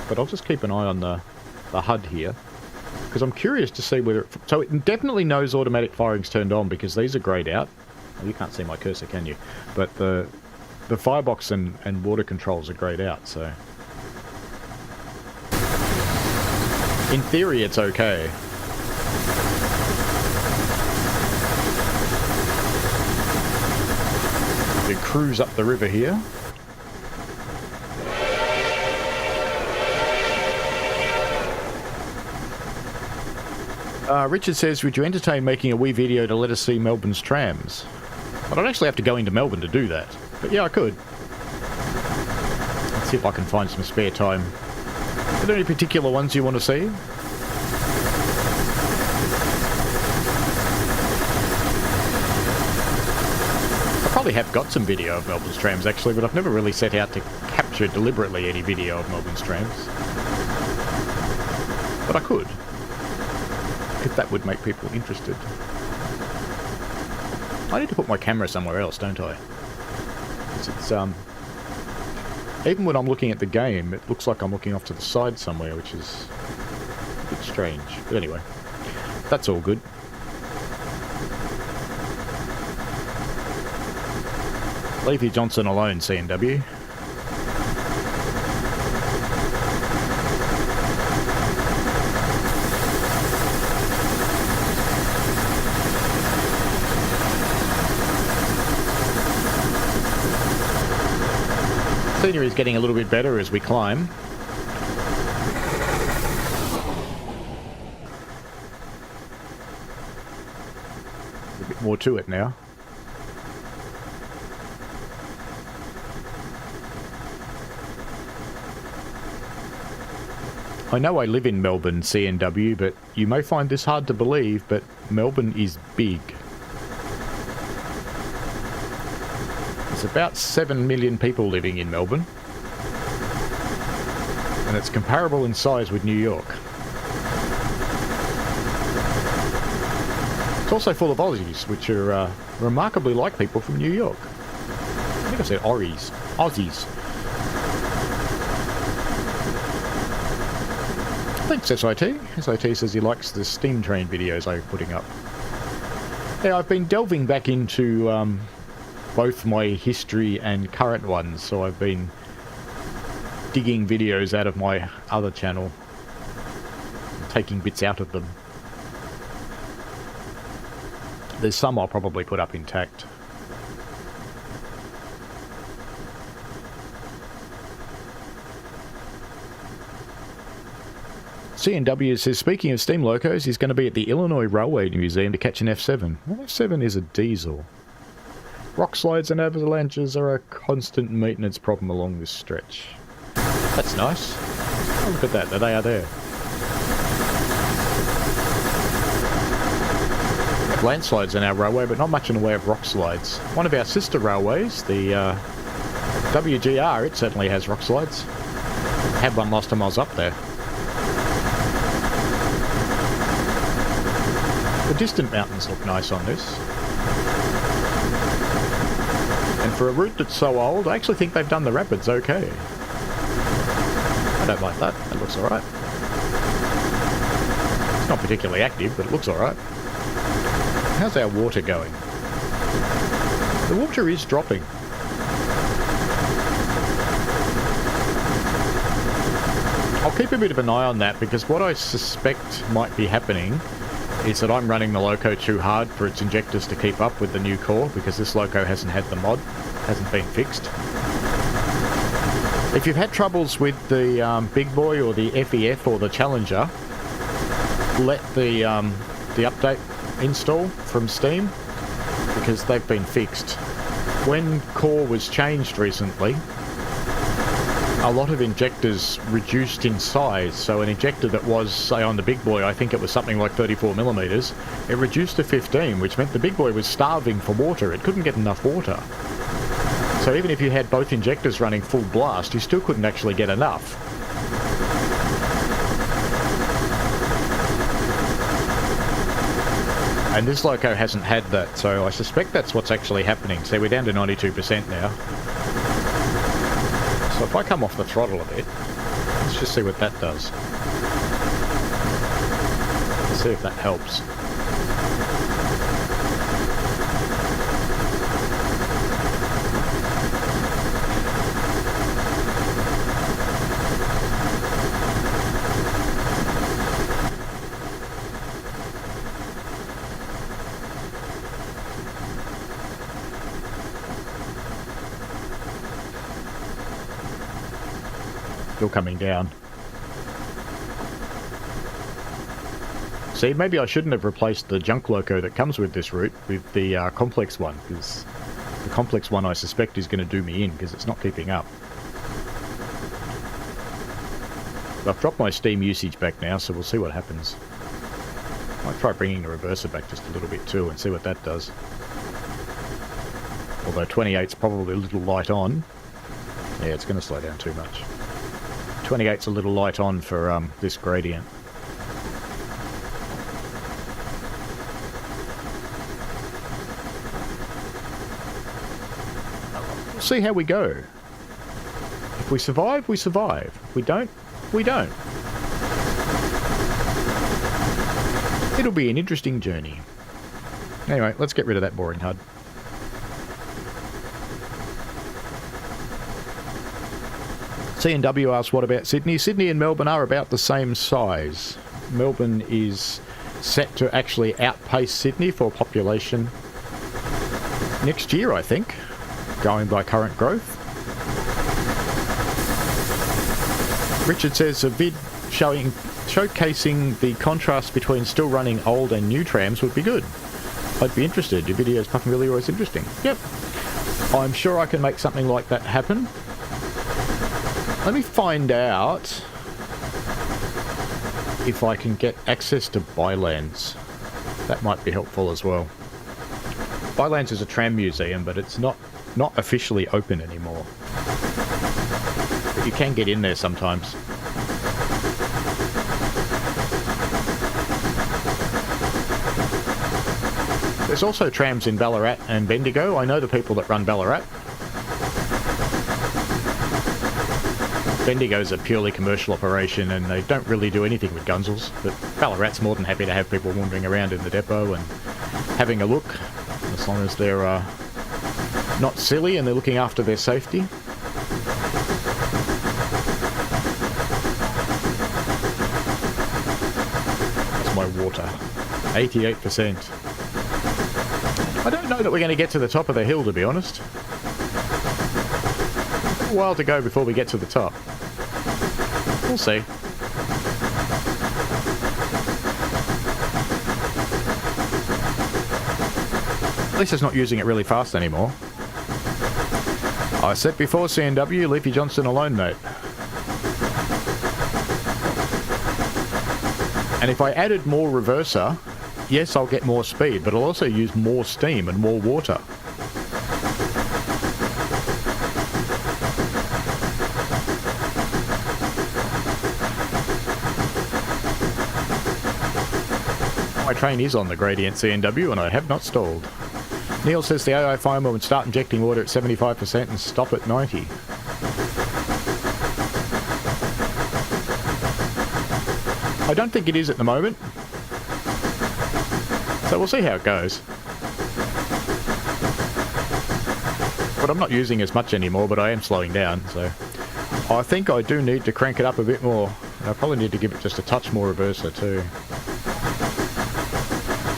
But I'll just keep an eye on the HUD here because I'm curious to see whether so it definitely knows automatic firing's turned on because these are greyed out. Well, you can't see my cursor, can you? But the firebox and water controls are greyed out, so. In theory, it's okay. We cruise up the river here. Richard says, would you entertain making a wee video to let us see Melbourne's trams? But I'd actually have to go into Melbourne to do that. But yeah, I could. Let's see if I can find some spare time. Are there any particular ones you want to see? I probably have got some video of Melbourne's trams actually, but I've never really set out to capture deliberately any video of Melbourne's trams. But I could, if that would make people interested. I need to put my camera somewhere else, don't I? It's Even when I'm looking at the game, it looks like I'm looking off to the side somewhere, which is a bit strange. But anyway, that's all good. Leafy Johnson alone, CNW. Scenery is getting a little bit better as we climb. A bit more to it now. I know I live in Melbourne, CNW, but you may find this hard to believe, but Melbourne is big. There's about 7 million people living in Melbourne, and it's comparable in size with New York. It's also full of Aussies, which are remarkably like people from New York. I think I said Aussies. Thanks, SIT. SIT says he likes the steam train videos I'm putting up. Yeah, I've been delving back into both my history and current ones, so I've been digging videos out of my other channel, taking bits out of them. There's some I'll probably put up intact. CNW says, speaking of steam locos, he's going to be at the Illinois Railway Museum to catch an F7. An F7 is a diesel. Rock slides and avalanches are a constant maintenance problem along this stretch. That's nice. Oh, look at that. There they are there. We have landslides in our railway, but not much in the way of rock slides. One of our sister railways, the WGR, it certainly has rock slides. Had one last time I was up there. The distant mountains look nice on this. And for a route that's so old, I actually think they've done the rapids okay. I don't mind that. That looks alright. It's not particularly active, but it looks alright. How's our water going? The water is dropping. I'll keep a bit of an eye on that, because what I suspect might be happening is that I'm running the loco too hard for its injectors to keep up with the new core, because this loco hasn't had the mod, hasn't been fixed. If you've had troubles with the Big Boy or the FEF or the Challenger, let the update install from Steam, because they've been fixed. When core was changed recently, a lot of injectors reduced in size, so an injector that was, say on the Big Boy, I think it was something like 34mm, it reduced to 15, which meant the Big Boy was starving for water. It couldn't get enough water. So even if you had both injectors running full blast, you still couldn't actually get enough. And this loco hasn't had that, so I suspect that's what's actually happening. So we're down to 92% now. So if I come off the throttle a bit, let's just see what that does. Let's see if that helps. Still coming down. See, maybe I shouldn't have replaced the junk loco that comes with this route with the complex one, because the complex one I suspect is going to do me in, because it's not keeping up. I've dropped my steam usage back now, so we'll see what happens. Might try bringing the reverser back just a little bit too and see what that does. Although 28's probably a little light on. Yeah, it's going to slow down too much. 28's a little light on for this gradient. We'll see how we go. If If we survive, we survive. If we don't, we don't. It'll be an interesting journey. Anyway, let's get rid of that boring HUD. C&W asks, what about Sydney? Sydney and Melbourne are about the same size. Melbourne is set to actually outpace Sydney for population next year, I think, going by current growth. Richard says a vid showcasing the contrast between still running old and new trams would be good. I'd be interested. Your videos, Puff and Billy, are always interesting. Yep. I'm sure I can make something like that happen. Let me find out if I can get access to Bylands. That might be helpful as well. Bylands is a tram museum, but it's not officially open anymore. But you can get in there sometimes. There's also trams in Ballarat and Bendigo. I know the people that run Ballarat. Bendigo's a purely commercial operation and they don't really do anything with gunsels, but Ballarat's more than happy to have people wandering around in the depot and having a look, as long as they're not silly and they're looking after their safety. That's my water. 88%. I don't know that we're going to get to the top of the hill, to be honest. A while to go before we get to the top. We'll see. At least it's not using it really fast anymore. I said before, C&W, Leafy Johnson alone, mate. And if I added more reverser, yes, I'll get more speed, but I'll also use more steam and more water. My train is on the gradient, C&W, and I have not stalled. Neil says the AI Fireman would start injecting water at 75% and stop at 90%. I don't think it is at the moment. So we'll see how it goes. But I'm not using as much anymore, but I am slowing down, so I think I do need to crank it up a bit more. I probably need to give it just a touch more reverser too.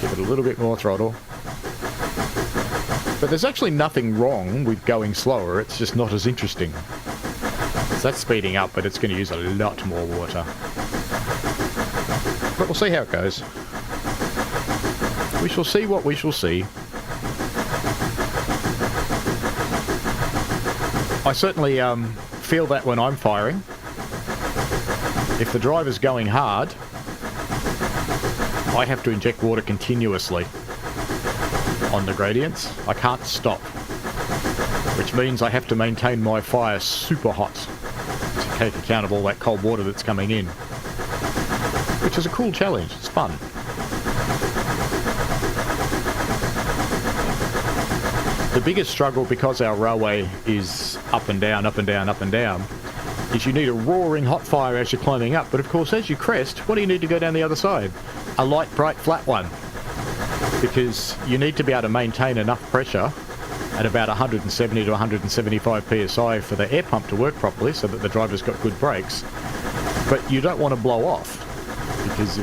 Give it a little bit more throttle. But there's actually nothing wrong with going slower, it's just not as interesting. So that's speeding up, but it's going to use a lot more water. But we'll see how it goes. We shall see what we shall see. I certainly feel that when I'm firing. If the driver's going hard, I have to inject water continuously on the gradients. I can't stop, which means I have to maintain my fire super hot to take account of all that cold water that's coming in, which is a cool challenge. It's fun. The biggest struggle, because our railway is up and down, up and down, up and down, is you need a roaring hot fire as you're climbing up. But of course, as you crest, what do you need to go down the other side? A light, bright, flat one. Because you need to be able to maintain enough pressure at about 170 to 175 psi for the air pump to work properly, so that the driver's got good brakes. But you don't want to blow off, because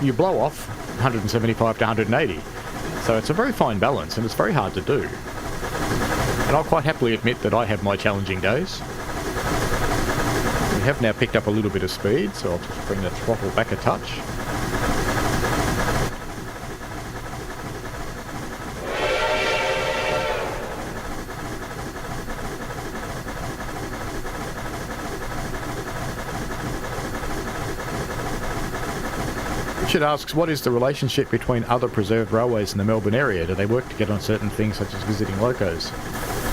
you blow off 175 to 180. So it's a very fine balance, and it's very hard to do. And I'll quite happily admit that I have my challenging days. We have now picked up a little bit of speed, so I'll just bring the throttle back a touch. Richard asks, what is the relationship between other preserved railways in the Melbourne area? Do they work together on certain things, such as visiting locos?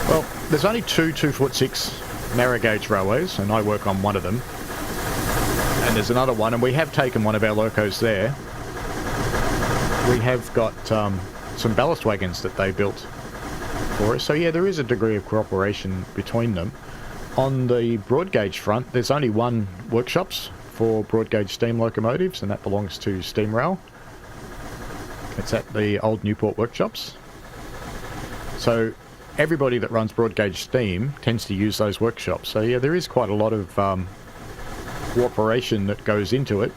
Well, there's only two 2'6" narrow gauge railways, and I work on one of them. And there's another one, and we have taken one of our locos there. We have got some ballast wagons that they built for us. So yeah, there is a degree of cooperation between them. on the broad gauge front, there's only one workshops for broad gauge steam locomotives, and that belongs to Steam Rail. It's at the old Newport workshops. So everybody that runs broad gauge steam tends to use those workshops. So yeah, there is quite a lot of cooperation that goes into it.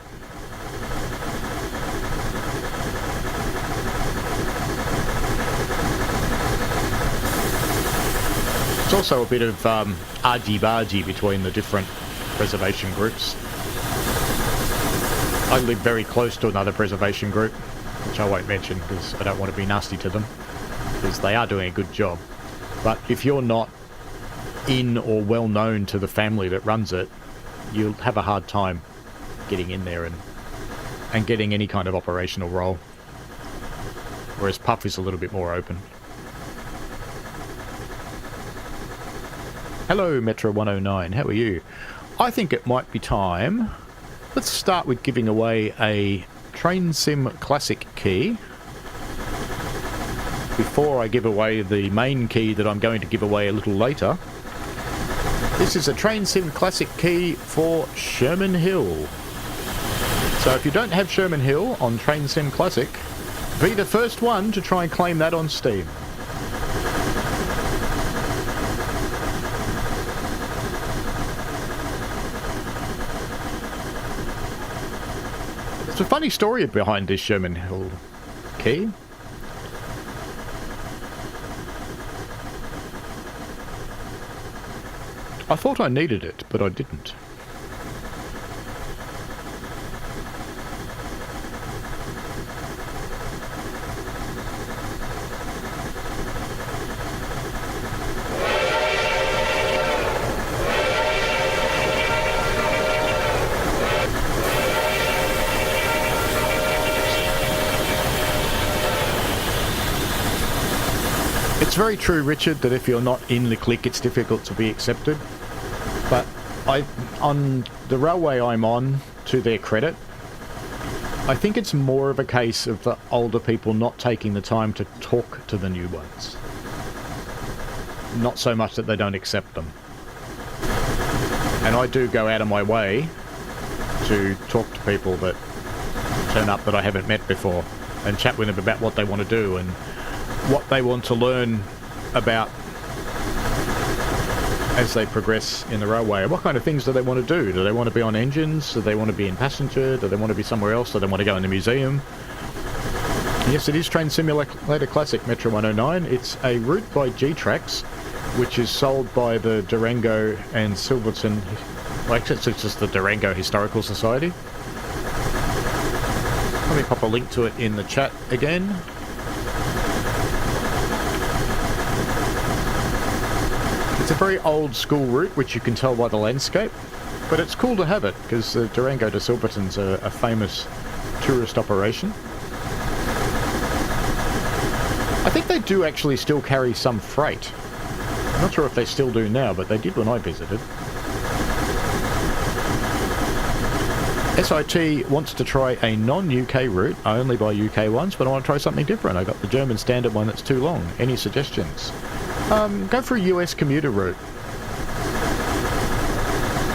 It's also a bit of argy-bargy between the different preservation groups. I live very close to another preservation group, which I won't mention because I don't want to be nasty to them, because they are doing a good job. But if you're not in or well known to the family that runs it, you'll have a hard time getting in there and getting any kind of operational role. Whereas Puff is a little bit more open. Hello Metro 109, how are you? I think it might be time. Let's start with giving away a Train Sim Classic key before I give away the main key that I'm going to give away a little later. This is a Train Sim Classic key for Sherman Hill. So if you don't have Sherman Hill on Train Sim Classic, be the first one to try and claim that on Steam. There's a funny story behind this Sherman Hill key. I thought I needed it, but I didn't. It's very true, Richard, that if you're not in the clique, it's difficult to be accepted. But on the railway I'm on, to their credit, I think it's more of a case of the older people not taking the time to talk to the new ones. Not so much that they don't accept them. And I do go out of my way to talk to people that turn up that I haven't met before and chat with them about what they want to do and what they want to learn about as they progress in the railway. What kind of things do they want to do? Do they want to be on engines? Do they want to be in passenger? Do they want to be somewhere else? Do they want to go in the museum? Yes, it is Train Simulator Classic Metro 109. It's a route by G-Trax, which is sold by the Durango and Silverton... Well, actually, it's just the Durango Historical Society. Let me pop a link to it in the chat again. It's a very old school route, which you can tell by the landscape, but it's cool to have it because Durango to Silverton's a famous tourist operation. I think they do actually still carry some freight. I'm not sure if they still do now, but they did when I visited. SIT wants to try a non-UK route. I only buy UK ones, but I want to try something different. I got the German standard one that's too long. Any suggestions? Go for a US commuter route.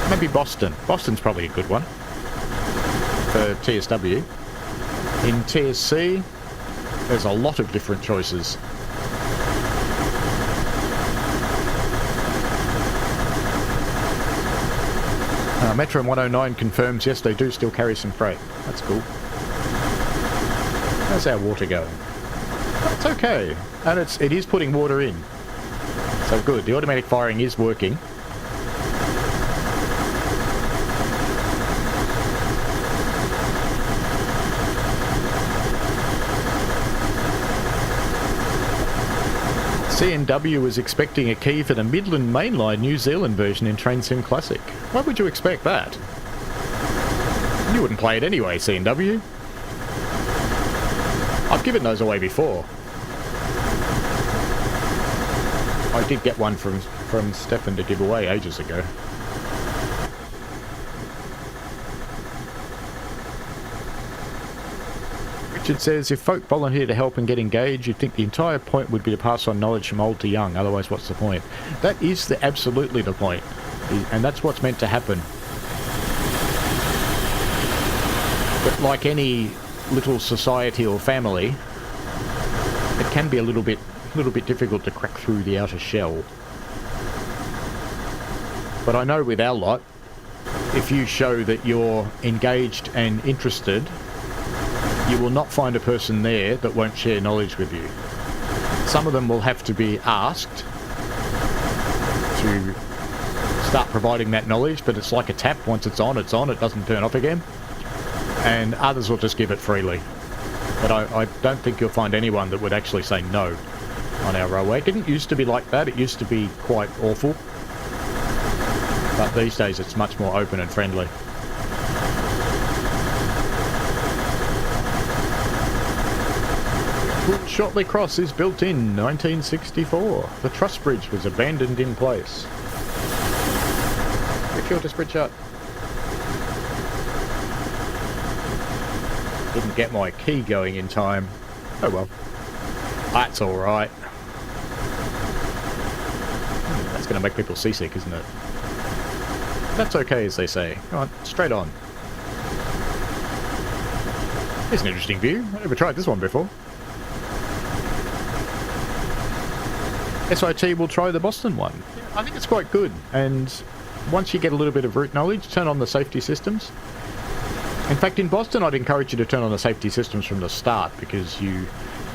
Maybe Boston. Boston's probably a good one for TSW. In TSC, there's a lot of different choices. Metro 109 confirms, yes, they do still carry some freight. That's cool. How's our water going? It's okay. And it is putting water in. So good. The automatic firing is working. CNW was expecting a key for the Midland Mainline New Zealand version in Train Sim Classic. Why would you expect that? You wouldn't play it anyway, CNW. I've given those away before. I did get one from Stefan to give away ages ago. Richard says, if folk volunteer to help and get engaged, you'd think the entire point would be to pass on knowledge from old to young. Otherwise, what's the point? That is absolutely the point. And that's what's meant to happen. But like any little society or family, it can be a little bit difficult to crack through the outer shell. But I know with our lot, if you show that you're engaged and interested, you will not find a person there that won't share knowledge with you. Some of them will have to be asked to start providing that knowledge, but it's like a tap. Once it's on, it doesn't turn off again. And others will just give it freely. But I don't think you'll find anyone that would actually say no on our railway. It didn't used to be like that. It used to be quite awful. But these days it's much more open and friendly. Shotley Cross is built in 1964. The truss bridge was abandoned in place. Make sure to bridge shut. Didn't get my key going in time. Oh well. That's alright. That's going to make people seasick, isn't it? That's okay, as they say. Come on, straight on. Here's an interesting view. I've never tried this one before. SIT will try the Boston one. I think it's quite good, and once you get a little bit of route knowledge, turn on the safety systems. In fact, in Boston, I'd encourage you to turn on the safety systems from the start, because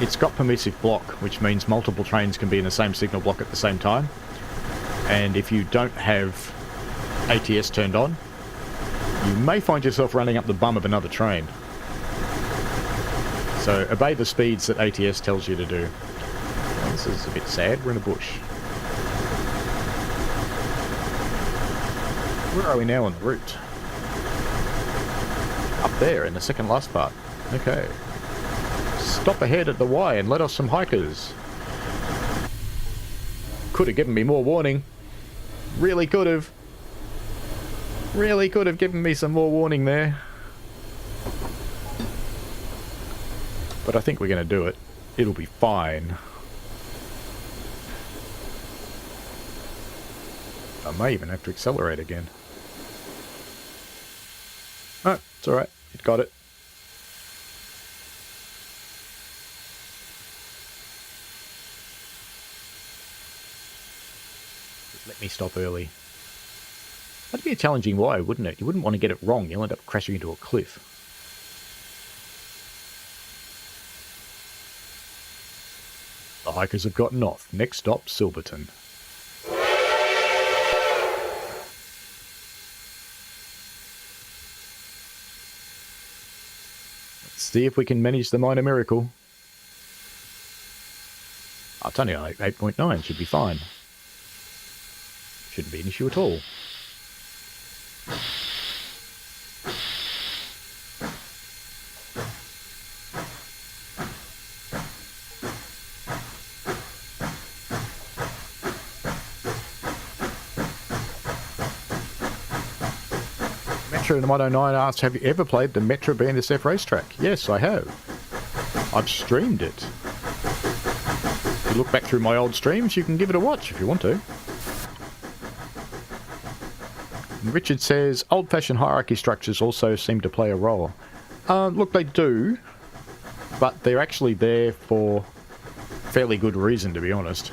it's got permissive block, which means multiple trains can be in the same signal block at the same time. And if you don't have ATS turned on, you may find yourself running up the bum of another train. So obey the speeds that ATS tells you to do. Well, this is a bit sad. We're in a bush. Where are we now on the route? Up there in the second last part. Okay. Stop ahead at the Y and let off some hikers. Could have given me more warning. Really could have. Really could have given me some more warning there. But I think we're going to do it. It'll be fine. I may even have to accelerate again. Oh, it's alright. It got it. Let me stop early. That'd be a challenging Y, wouldn't it? You wouldn't want to get it wrong. You'll end up crashing into a cliff. The hikers have gotten off. Next stop, Silverton. Let's see if we can manage the minor miracle. I'll tell you, 8.9 should be fine. Shouldn't be an issue at all. Metro in the 109 asks, have you ever played the Metro BNSF racetrack? Yes, I have. I've streamed it. If you look back through my old streams, you can give it a watch if you want to. Richard says, old-fashioned hierarchy structures also seem to play a role. Look, they do, but they're actually there for fairly good reason, to be honest.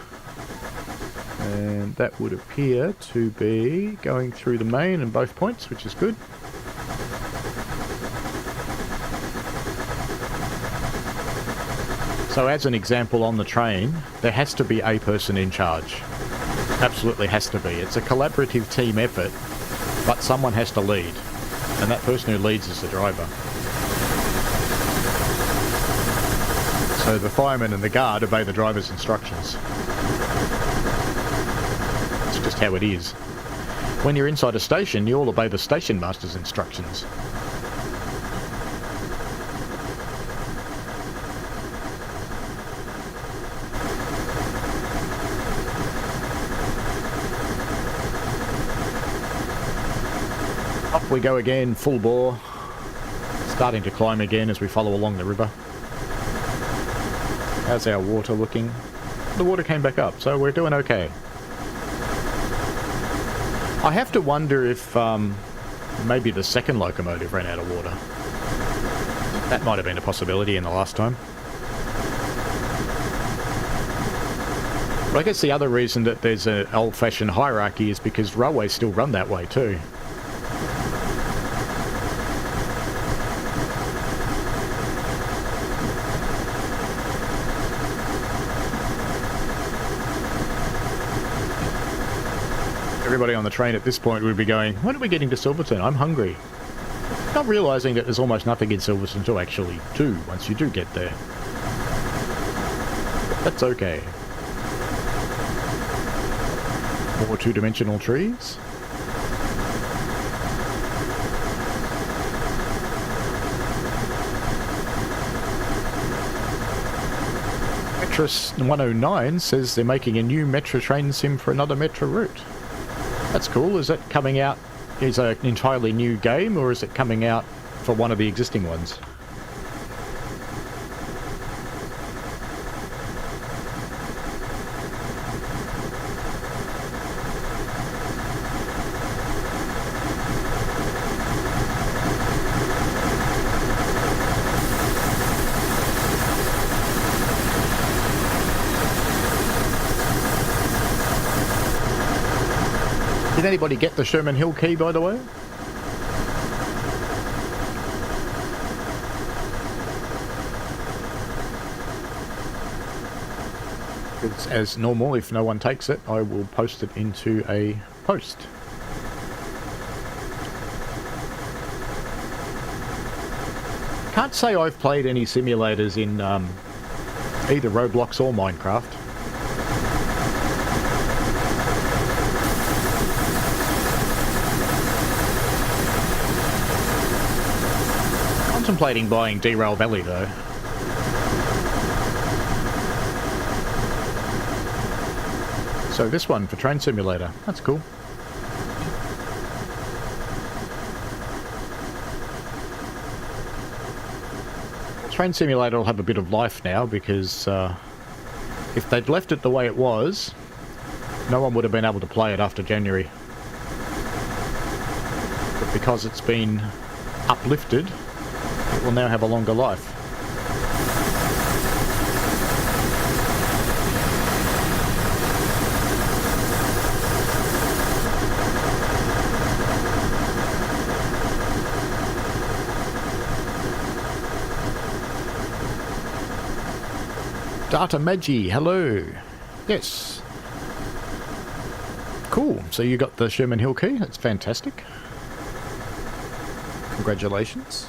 And that would appear to be going through the main and both points, which is good. So as an example on the train, there has to be a person in charge. Absolutely has to be. It's a collaborative team effort. But someone has to lead, and that person who leads is the driver. So the firemen and the guard obey the driver's instructions. It's just how it is. When you're inside a station, you all obey the station master's instructions. Up we go again, full bore. Starting to climb again as we follow along the river. How's our water looking? The water came back up, so we're doing okay. I have to wonder if maybe the second locomotive ran out of water. That might have been a possibility in the last time. But I guess the other reason that there's an old-fashioned hierarchy is because railways still run that way too. Everybody on the train at this point would be going, when are we getting to Silverton? I'm hungry. Not realising that there's almost nothing in Silverton to actually do once you do get there. But that's okay. More two-dimensional trees. Metris 109 says they're making a new Metro train sim for another Metro route. That's cool. Is that coming out? Is it an entirely new game, or is it coming out for one of the existing ones? Did anybody get the Sherman Hill key, by the way? It's as normal, if no one takes it, I will post it into a post. Can't say I've played any simulators in either Roblox or Minecraft. Contemplating buying Derail Valley though. So this one for Train Simulator, that's cool. Train Simulator will have a bit of life now because if they'd left it the way it was, no one would have been able to play it after January. But because it's been uplifted, it will now have a longer life. Data Magi, hello. Yes. Cool. So you got the Sherman Hill key. That's fantastic. Congratulations.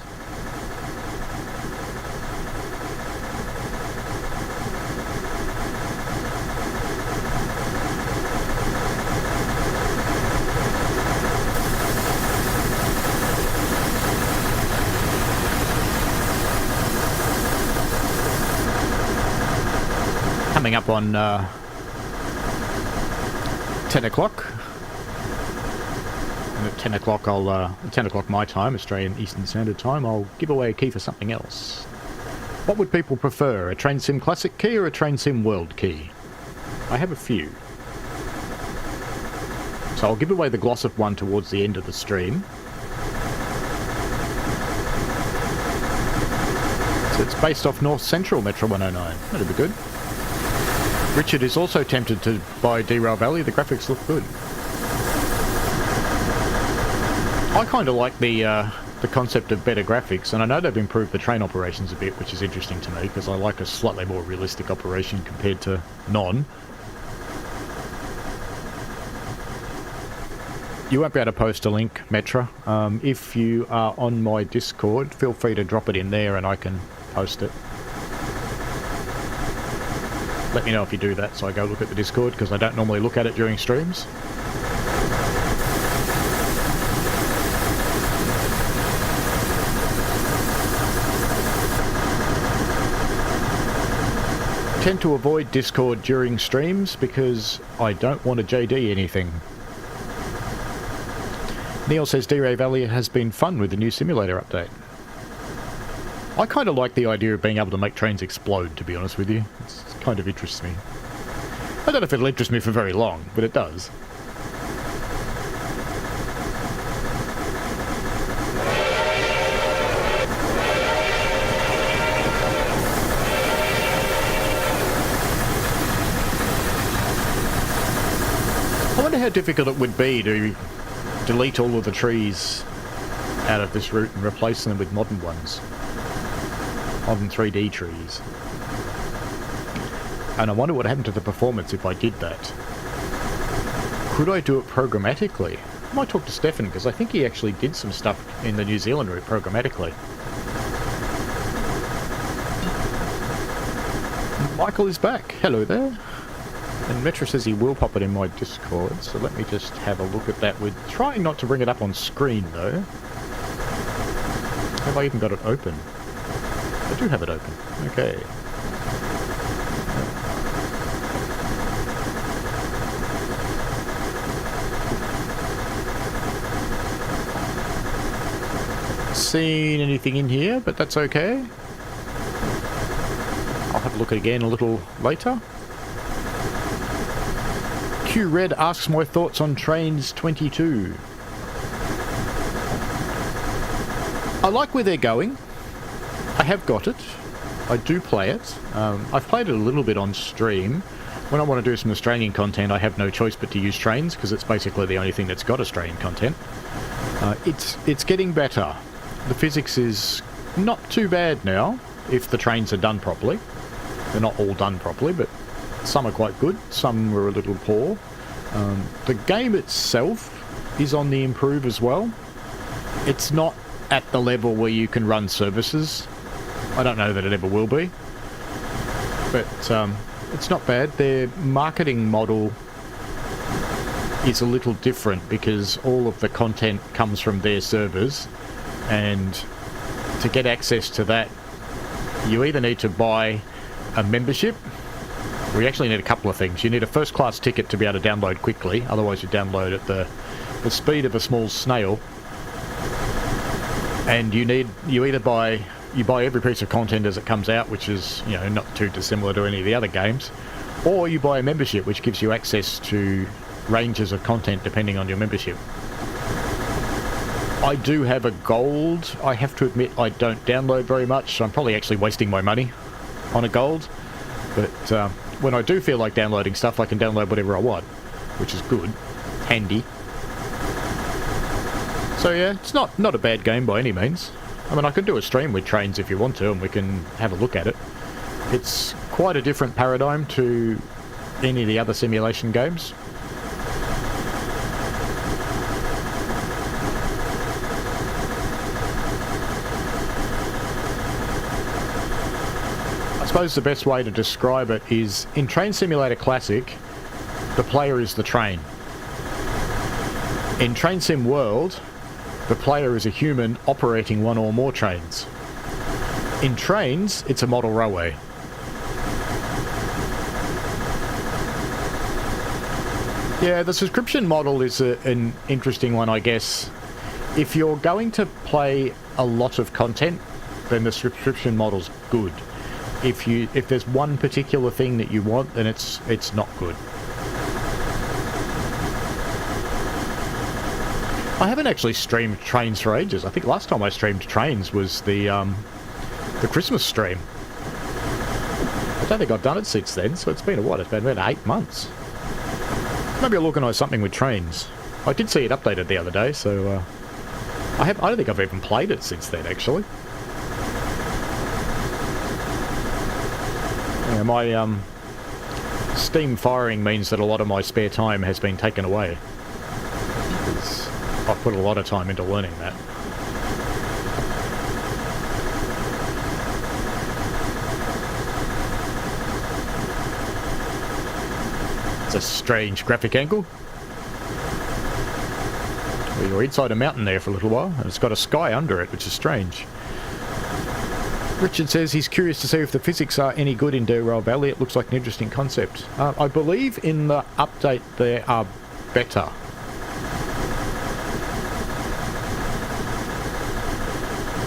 Coming up on 10 o'clock. And at 10 o'clock, 10 o'clock my time, Australian Eastern Standard Time, I'll give away a key for something else. What would people prefer, a Train Sim Classic key or a Train Sim World key? I have a few. So I'll give away the Glossop one towards the end of the stream. So it's based off North Central Metro 109. That'll be good. Richard is also tempted to buy Derail Valley. The graphics look good. I kind of like the concept of better graphics, and I know they've improved the train operations a bit, which is interesting to me because I like a slightly more realistic operation compared to non. You won't be able to post a link, Metra. If you are on my Discord, feel free to drop it in there and I can post it. Let me know if you do that so I go look at the Discord, because I don't normally look at it during streams. I tend to avoid Discord during streams because I don't want to JD anything. Neil says Derail Valley has been fun with the new simulator update. I kind of like the idea of being able to make trains explode, to be honest with you. It kind of interests me. I don't know if it'll interest me for very long, but it does. wonder how difficult it would be to delete all of the trees out of this route and replace them with modern ones. Modern 3D trees. And I wonder what happened to the performance if I did that. Could I do it programmatically? I might talk to Stefan, because I think he actually did some stuff in the New Zealand route programmatically. Michael is back. Hello there. And Metro says he will pop it in my Discord, so let me just have a look at that. We're trying not to bring it up on screen, though. Have I even got it open? I do have it open. Okay. Seen anything in here, but that's okay. I'll have a look again a little later. Q Red asks my thoughts on Trains 22. I like where they're going. I have got it. I do play it. I've played it a little bit on stream. When I want to do some Australian content, I have no choice but to use trains, because it's basically the only thing that's got Australian content. It's getting better. The physics is not too bad now, if the trains are done properly. They're not all done properly, but some are quite good, some were a little poor. The game itself is on the improve as well. It's not at the level where you can run services. I don't know that it ever will be. But it's not bad. Their marketing model is a little different because all of the content comes from their servers, and to get access to that, you either need to buy a membership. We actually need a couple of things. You need a first class ticket to be able to download quickly, otherwise you download at the speed of a small snail. And you buy every piece of content as it comes out, which is, you know, not too dissimilar to any of the other games, or you buy a membership which gives you access to ranges of content depending on your membership. I do have a gold. I have to admit I don't download very much, so I'm probably actually wasting my money on a gold. But when I do feel like downloading stuff, I can download whatever I want, which is good, handy. So yeah, it's not a bad game by any means. I mean, I could do a stream with trains if you want to, and we can have a look at it. It's quite a different paradigm to any of the other simulation games. I suppose the best way to describe it is, in Train Simulator Classic, the player is the train. In Train Sim World, the player is a human operating one or more trains. In Trains, it's a model railway. Yeah, the subscription model is an interesting one, I guess. If you're going to play a lot of content, then the subscription model's good. If there's one particular thing that you want, then it's not good. I haven't actually streamed Trains for ages. I think last time I streamed Trains was the Christmas stream. I don't think I've done it since then, so it's been what? It's been about 8 months. Maybe I'll organise something with Trains. I did see it updated the other day, so I don't think I've even played it since then, actually. Yeah, my Steam firing means that a lot of my spare time has been taken away. I've put a lot of time into learning that. It's a strange graphic angle. Well, you're inside a mountain there for a little while, and it's got a sky under it, which is strange. Richard says he's curious to see if the physics are any good in Derail Valley. It looks like an interesting concept. I believe in the update they are better.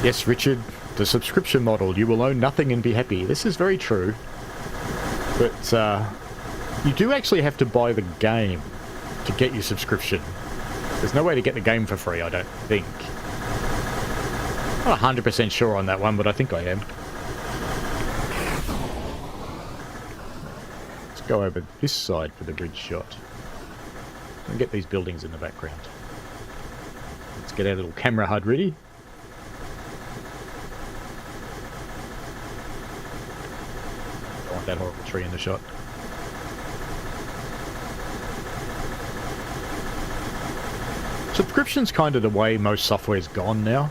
Yes, Richard, the subscription model. You will own nothing and be happy. This is very true. But you do actually have to buy the game to get your subscription. There's no way to get the game for free, I don't think. I'm not 100% sure on that one, but I think I am. Let's go over this side for the bridge shot. and get these buildings in the background. Let's get our little camera HUD ready. Don't want that horrible tree in the shot. Subscription's kind of the way most software's gone now.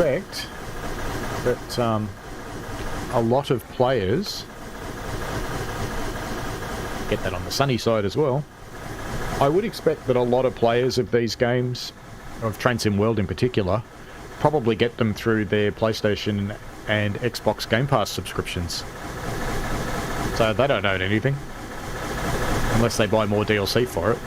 I expect that a lot of players get that on the sunny side as well. I would expect that a lot of players of these games, of Train Sim World in particular, probably get them through their PlayStation and Xbox Game Pass subscriptions. So they don't own anything, unless they buy more DLC for it.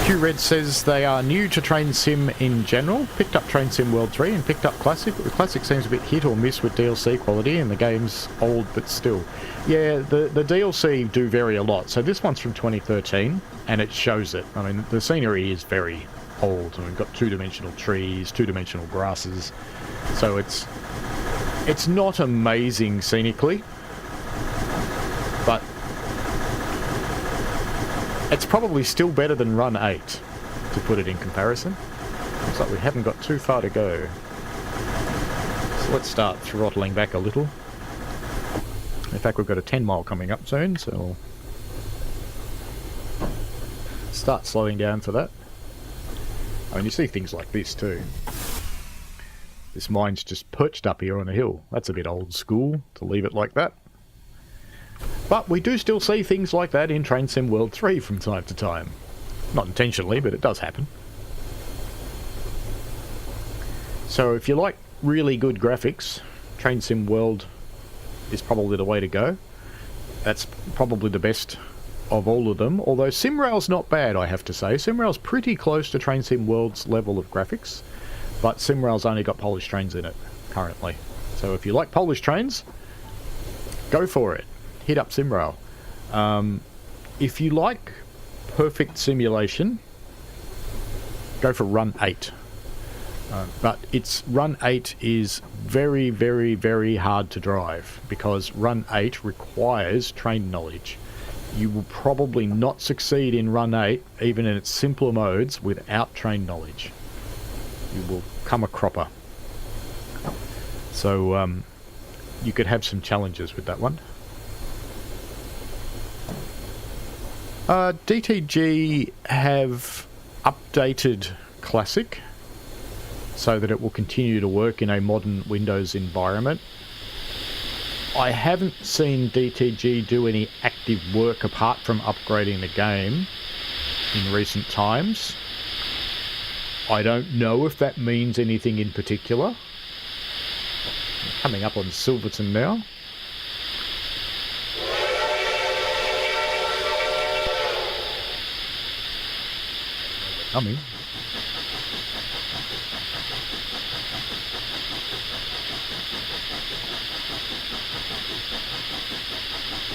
Q-Red says they are new to Train Sim in general, picked up Train Sim World 3 and picked up Classic, but the Classic seems a bit hit or miss with DLC quality and the game's old but still. Yeah, the DLC do vary a lot. So this one's from 2013 and it shows it. I mean, the scenery is very old and we've got two-dimensional trees, two-dimensional grasses. So it's not amazing scenically, but it's probably still better than Run 8, to put it in comparison. Looks like we haven't got too far to go. So let's start throttling back a little. In fact, we've got a 10 mile coming up soon, so we'll start slowing down for that. I mean, you see things like this too. This mine's just perched up here on a hill. That's a bit old school to leave it like that. But we do still see things like that in Train Sim World 3 from time to time. Not intentionally, but it does happen. So if you like really good graphics, Train Sim World is probably the way to go. That's probably the best of all of them, although SimRail's not bad, I have to say. SimRail's pretty close to Train Sim World's level of graphics, but SimRail's only got Polish trains in it currently. So if you like Polish trains, go for it. Hit up SimRail. If you like perfect simulation, go for Run 8. But Run 8 is very, very, very hard to drive because Run 8 requires train knowledge. You will probably not succeed in Run 8, even in its simpler modes, without train knowledge. You will come a cropper. So you could have some challenges with that one. DTG have updated Classic so that it will continue to work in a modern Windows environment. I haven't seen DTG do any active work apart from upgrading the game in recent times. I don't know if that means anything in particular. Coming up on Silverton now. Coming.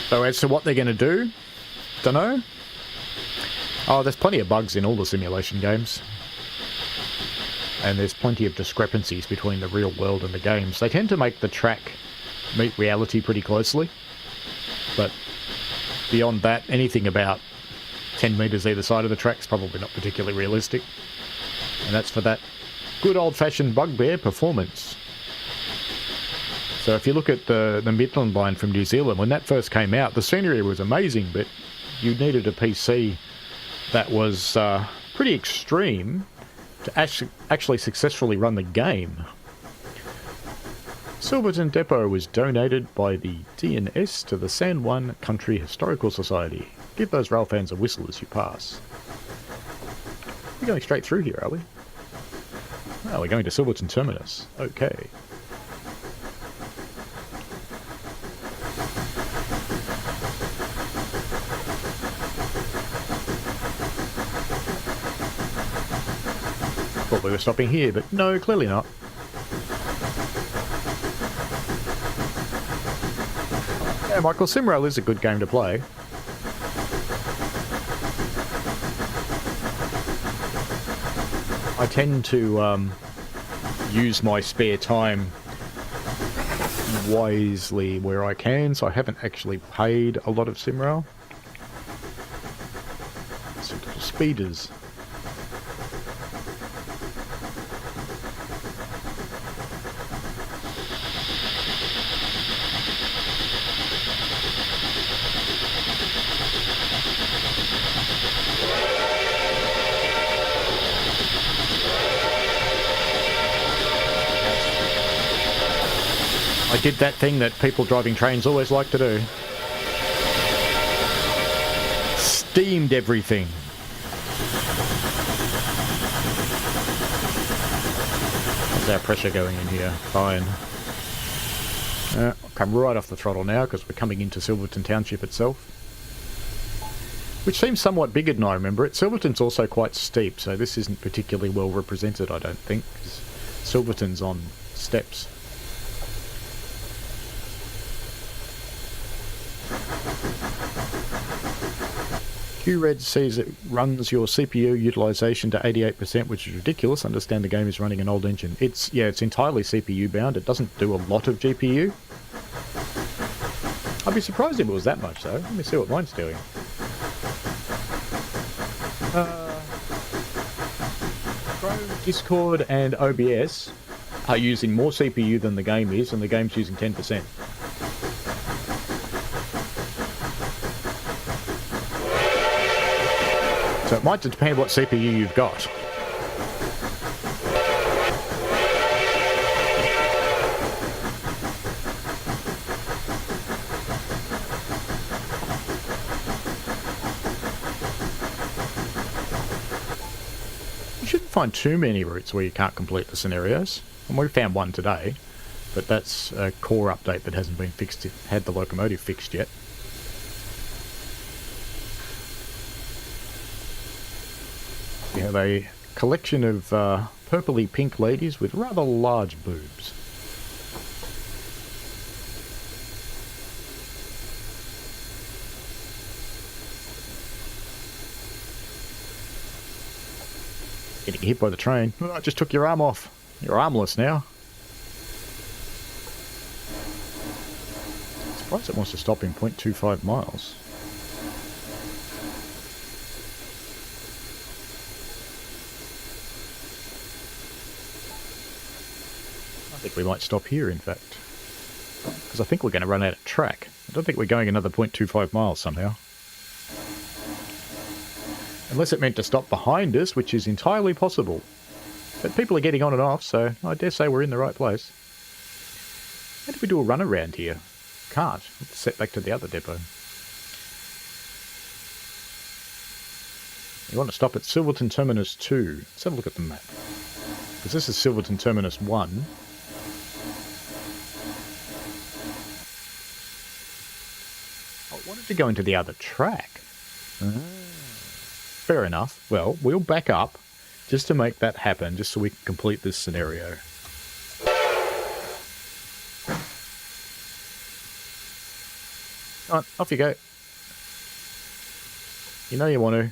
So as to what they're going to do, don't know. Oh, there's plenty of bugs in all the simulation games. And there's plenty of discrepancies between the real world and the games. They tend to make the track meet reality pretty closely. But beyond that, anything about 10 metres either side of the track's probably not particularly realistic. And that's for that good old-fashioned bugbear performance. So if you look at the Midland line from New Zealand, when that first came out, the scenery was amazing, but you needed a PC that was pretty extreme to actually successfully run the game. Silverton Depot was donated by the DNS to the San Juan Country Historical Society. Give those rail fans a whistle as you pass. We're going straight through here, are we? Oh, we're going to Silverton Terminus. Okay. Thought we were stopping here, but no, clearly not. Yeah, Michael, SimRail is a good game to play. I tend to use my spare time wisely where I can, so I haven't actually paid a lot of SimRail. Some little speeders. I did that thing that people driving trains always like to do. Steamed everything. How's our pressure going in here? Fine. I'll come right off the throttle now because we're coming into Silverton Township itself. Which seems somewhat bigger than I remember it. Silverton's also quite steep, so this isn't particularly well represented, I don't think, because Silverton's on steps. QRed says it runs your CPU utilization to 88%, which is ridiculous. Understand the game is running an old engine. It's entirely CPU bound. It doesn't do a lot of GPU. I'd be surprised if it was that much though. Let me see what mine's doing. Chrome, Discord and OBS are using more CPU than the game is, and the game's using 10%. So it might depend what CPU you've got. You shouldn't find too many routes where you can't complete the scenarios. And we found one today, but that's a core update that hasn't been fixed, had the locomotive fixed yet. We have a collection of purpley pink ladies with rather large boobs. Getting hit by the train. Oh, I just took your arm off. You're armless now. I'm surprised it wants to stop in 0.25 miles. I think we might stop here, in fact. Because I think we're going to run out of track. I don't think we're going another 0.25 miles somehow. Unless it meant to stop behind us, which is entirely possible. But people are getting on and off, so I dare say we're in the right place. How do we do a run around here? Can't. Let's set back to the other depot. You want to stop at Silverton Terminus 2. Let's have a look at the map. Because this is Silverton Terminus 1. I wanted to go into the other track. Fair enough. Well, we'll back up just to make that happen, just so we can complete this scenario. On, off you go. You know you want to.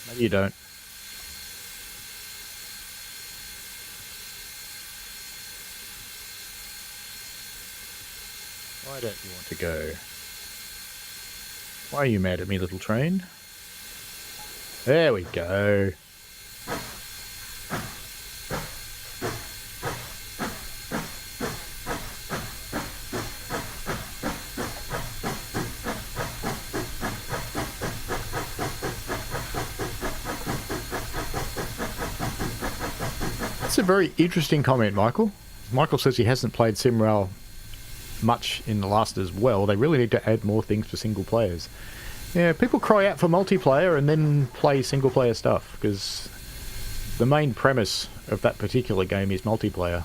Maybe you don't. Why don't you want to go? Why are you mad at me, little train? There we go. That's a very interesting comment, Michael. Michael says he hasn't played SimRail much in the last as well. They really need to add more things for single players. Yeah, people cry out for multiplayer and then play single player stuff, because the main premise of that particular game is multiplayer.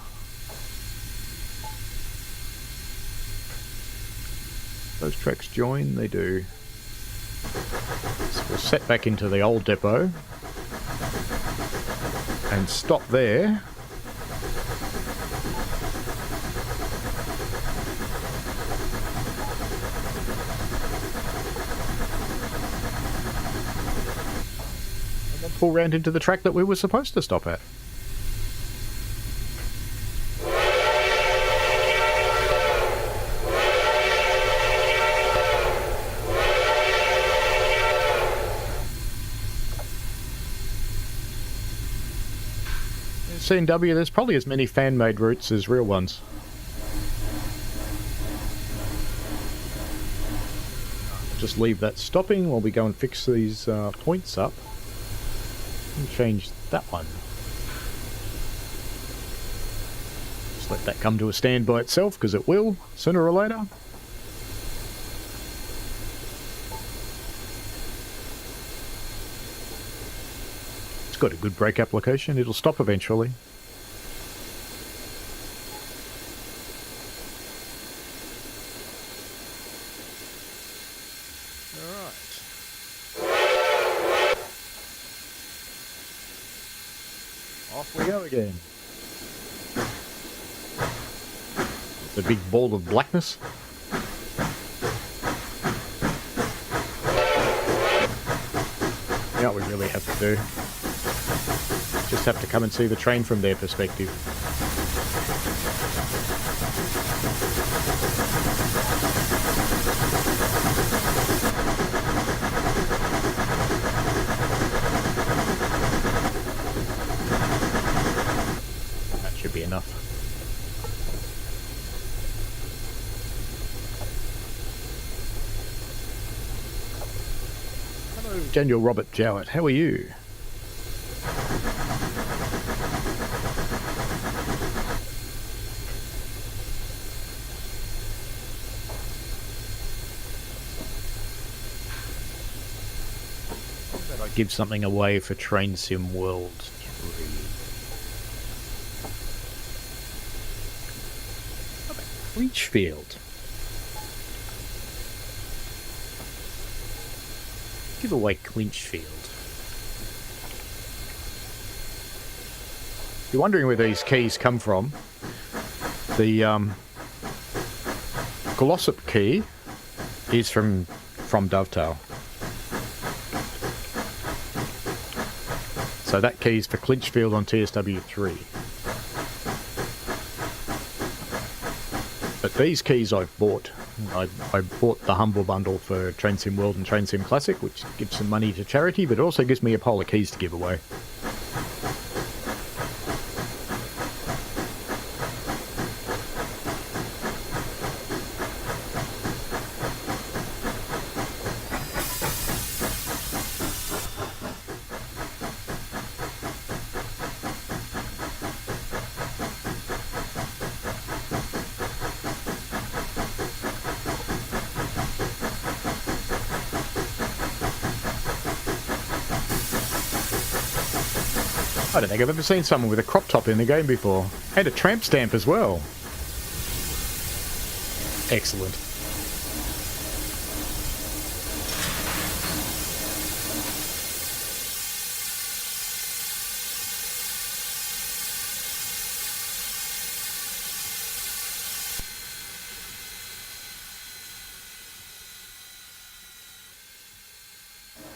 Those tracks join? They do. So we'll set back into the old depot and stop there. pull round into the track that we were supposed to stop at. C&W, there's probably as many fan-made routes as real ones. Just leave that stopping while we go and fix these points up. And change that one. Just let that come to a stand by itself, because it will, sooner or later. It's got a good brake application, it'll stop eventually. Off we go again. It's a big ball of blackness. You know what we really have to do? Just have to come and see the train from their perspective. Should be enough. Hello, Daniel Robert Jowett. How are you? How about I give something away for Train Sim World 3? Leachfield. Give away Clinchfield. If you're wondering where these keys come from, the Glossop key is from Dovetail. So that key's for Clinchfield on TSW3. But these keys I've bought. I bought the Humble Bundle for Train Sim World and Train Sim Classic, which gives some money to charity, but it also gives me a pile of keys to give away. I don't think I've ever seen someone with a crop top in the game before. And a tramp stamp as well. Excellent.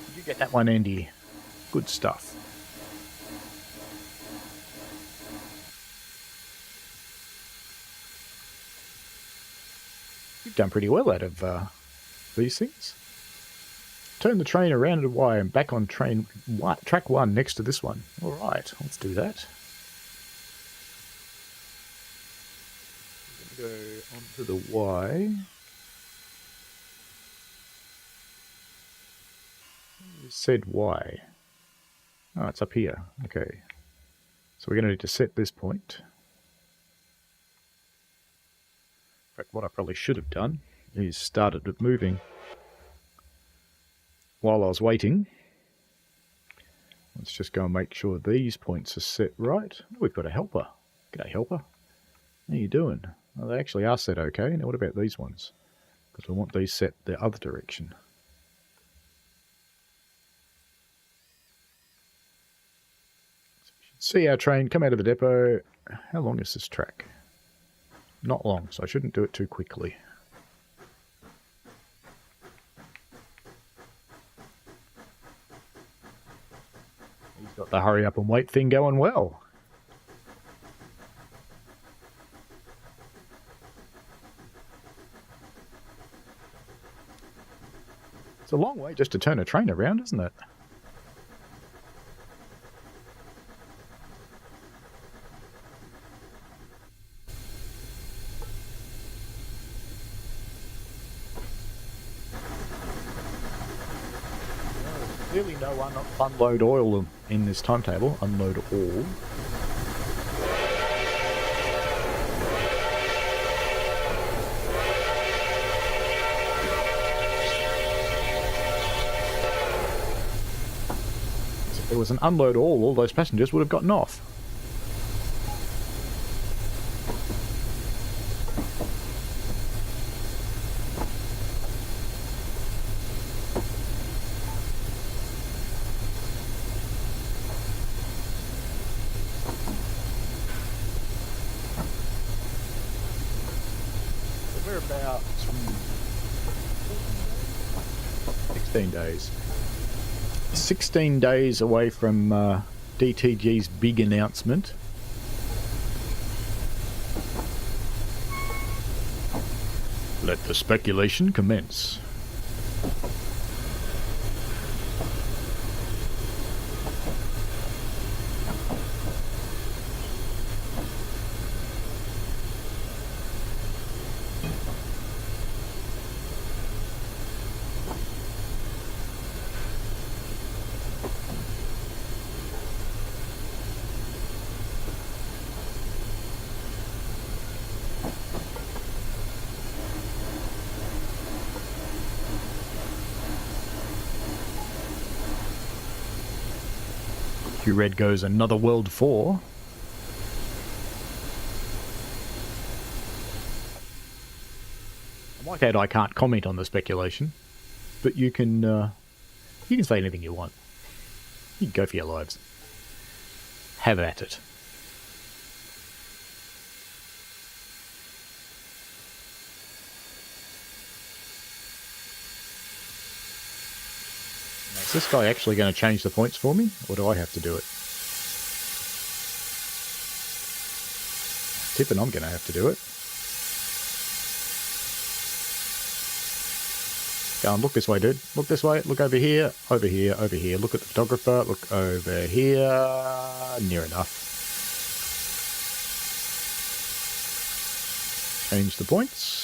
Did you get that one, Andy? Good stuff. You've done pretty well out of these things. Turn the train around and Y and back on track 1 next to this one. Alright, let's do that. Go onto the Y. It said Y. Oh, it's up here. Okay. So we're going to need to set this point. In fact, what I probably should have done is started it moving while I was waiting. Let's just go and make sure these points are set right. Oh, we've got a helper. G'day, helper. How you doing? Oh, they actually are set okay. Now what about these ones? Because we want these set the other direction. So we should see our train come out of the depot. How long is this track? Not long, so I shouldn't do it too quickly. Got the hurry up and wait thing going well. It's a long way just to turn a train around, isn't it? Clearly no unload oil in this timetable. Unload all. If there was an unload all those passengers would have gotten off. We're about 16 days. 16 days away from DTG's big announcement. Let the speculation commence. Red goes another World 4. I'm like I can't comment on the speculation, but you can say anything you want. You can go for your lives. Have at it. Is this guy actually going to change the points for me, or do I have to do it? Tipping I'm going to have to do it. Go on, look this way, dude. Look this way, look over here, over here, over here. Look at the photographer, look over here. Near enough. Change the points.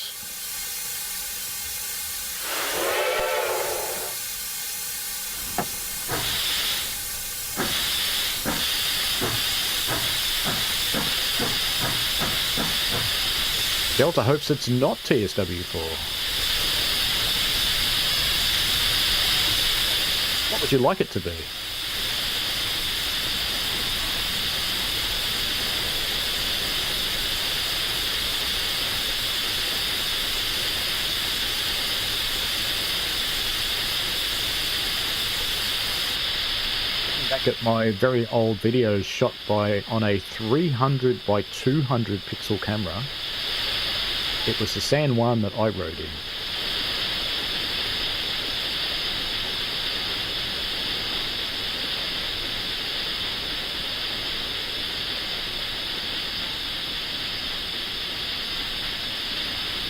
Delta hopes it's not TSW4. What would you like it to be? Back at my very old videos shot on a 300 by 200 pixel camera. It was the San Juan that I rode in.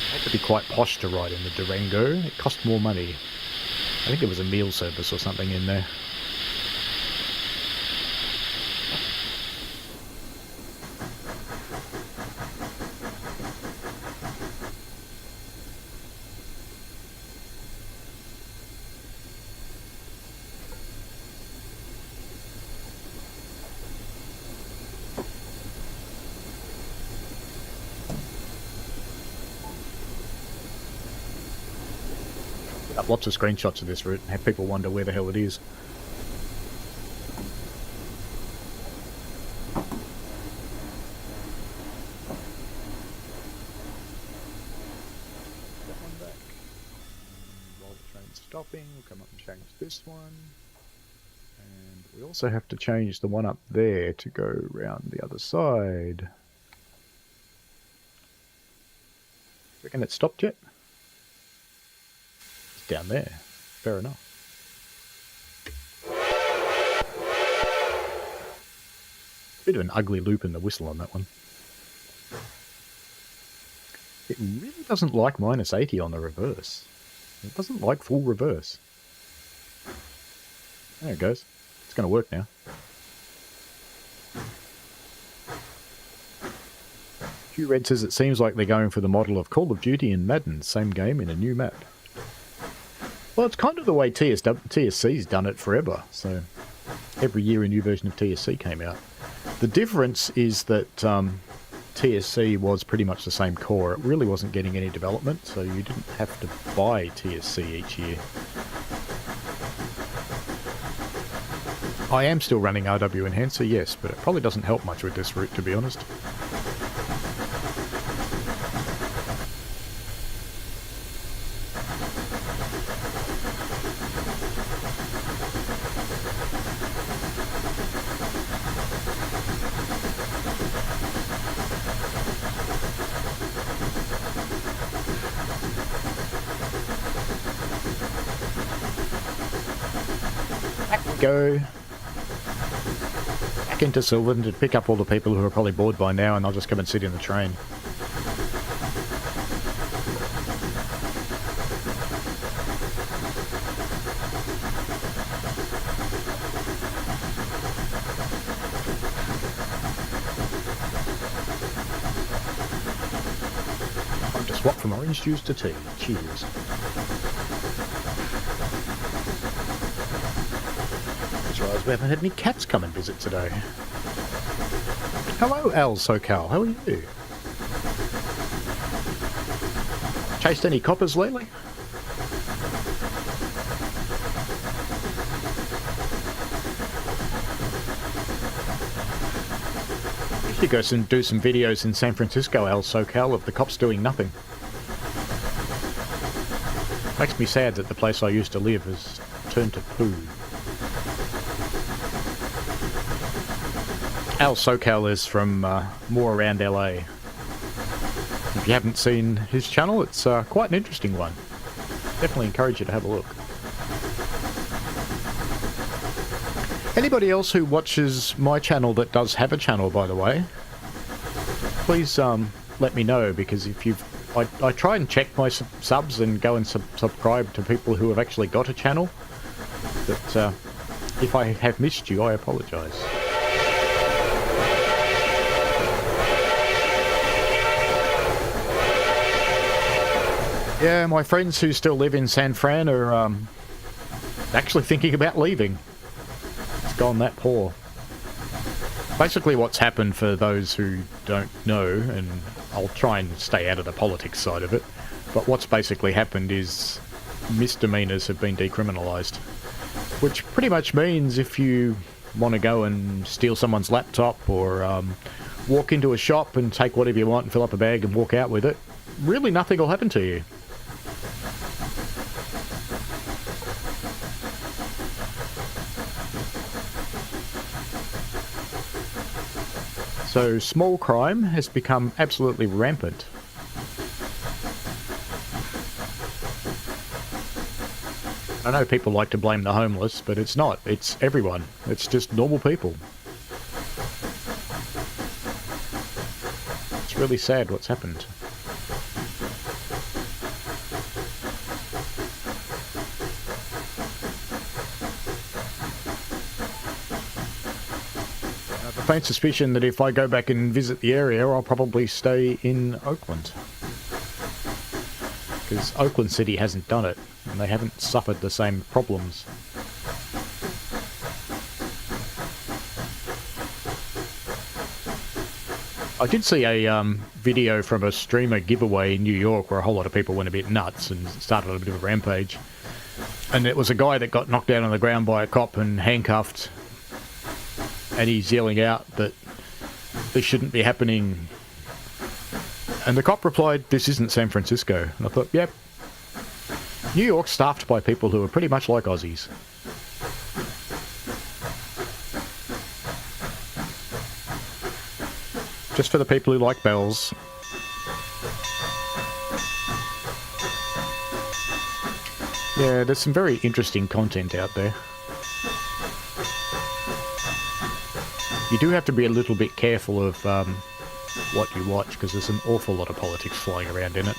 It had to be quite posh to ride in the Durango. It cost more money. I think there was a meal service or something in there. Lots of screenshots of this route and have people wonder where the hell it is. That one back. And while the train's stopping, we'll come up and change this one. And we also have to change the one up there to go round the other side. Reckon it stopped yet? Down there. Fair enough. Bit of an ugly loop in the whistle on that one. It really doesn't like -80 on the reverse. It doesn't like full reverse. There it goes. It's going to work now. Q-Red says it seems like they're going for the model of Call of Duty and Madden, same game in a new map. Well, it's kind of the way TSC's done it forever, so every year a new version of TSC came out. The difference is that TSC was pretty much the same core. It really wasn't getting any development, so you didn't have to buy TSC each year. I am still running RW Enhancer, yes, but it probably doesn't help much with this route, to be honest. Go back into Silverton to pick up all the people who are probably bored by now, and I'll just come and sit in the train. Time to swap from orange juice to tea. Cheers. We haven't had any cats come and visit today. Hello, Al SoCal. How are you? Chased any coppers lately? You should go do some videos in San Francisco, Al SoCal, of the cops doing nothing. Makes me sad that the place I used to live has turned to poo. Al SoCal is from more around LA. If you haven't seen his channel, it's quite an interesting one. Definitely encourage you to have a look. Anybody else who watches my channel that does have a channel, by the way, please let me know, because if you've... I try and check my subs and go and subscribe to people who have actually got a channel, but if I have missed you, I apologise. Yeah, my friends who still live in San Fran are actually thinking about leaving. It's gone that poor. Basically what's happened, for those who don't know, and I'll try and stay out of the politics side of it, but what's basically happened is misdemeanors have been decriminalised. Which pretty much means if you want to go and steal someone's laptop, or walk into a shop and take whatever you want and fill up a bag and walk out with it, really nothing will happen to you. So small crime has become absolutely rampant. I know people like to blame the homeless, but it's not. It's everyone. It's just normal people. It's really sad what's happened. Faint suspicion that if I go back and visit the area, I'll probably stay in Oakland. Because Oakland City hasn't done it, and they haven't suffered the same problems. I did see a video from a streamer giveaway in New York where a whole lot of people went a bit nuts and started a bit of a rampage. And it was a guy that got knocked down on the ground by a cop and handcuffed. And he's yelling out that this shouldn't be happening. And the cop replied, "This isn't San Francisco." And I thought, yep. New York's staffed by people who are pretty much like Aussies. Just for the people who like bells. Yeah, there's some very interesting content out there. You do have to be a little bit careful of what you watch, because there's an awful lot of politics flying around in it.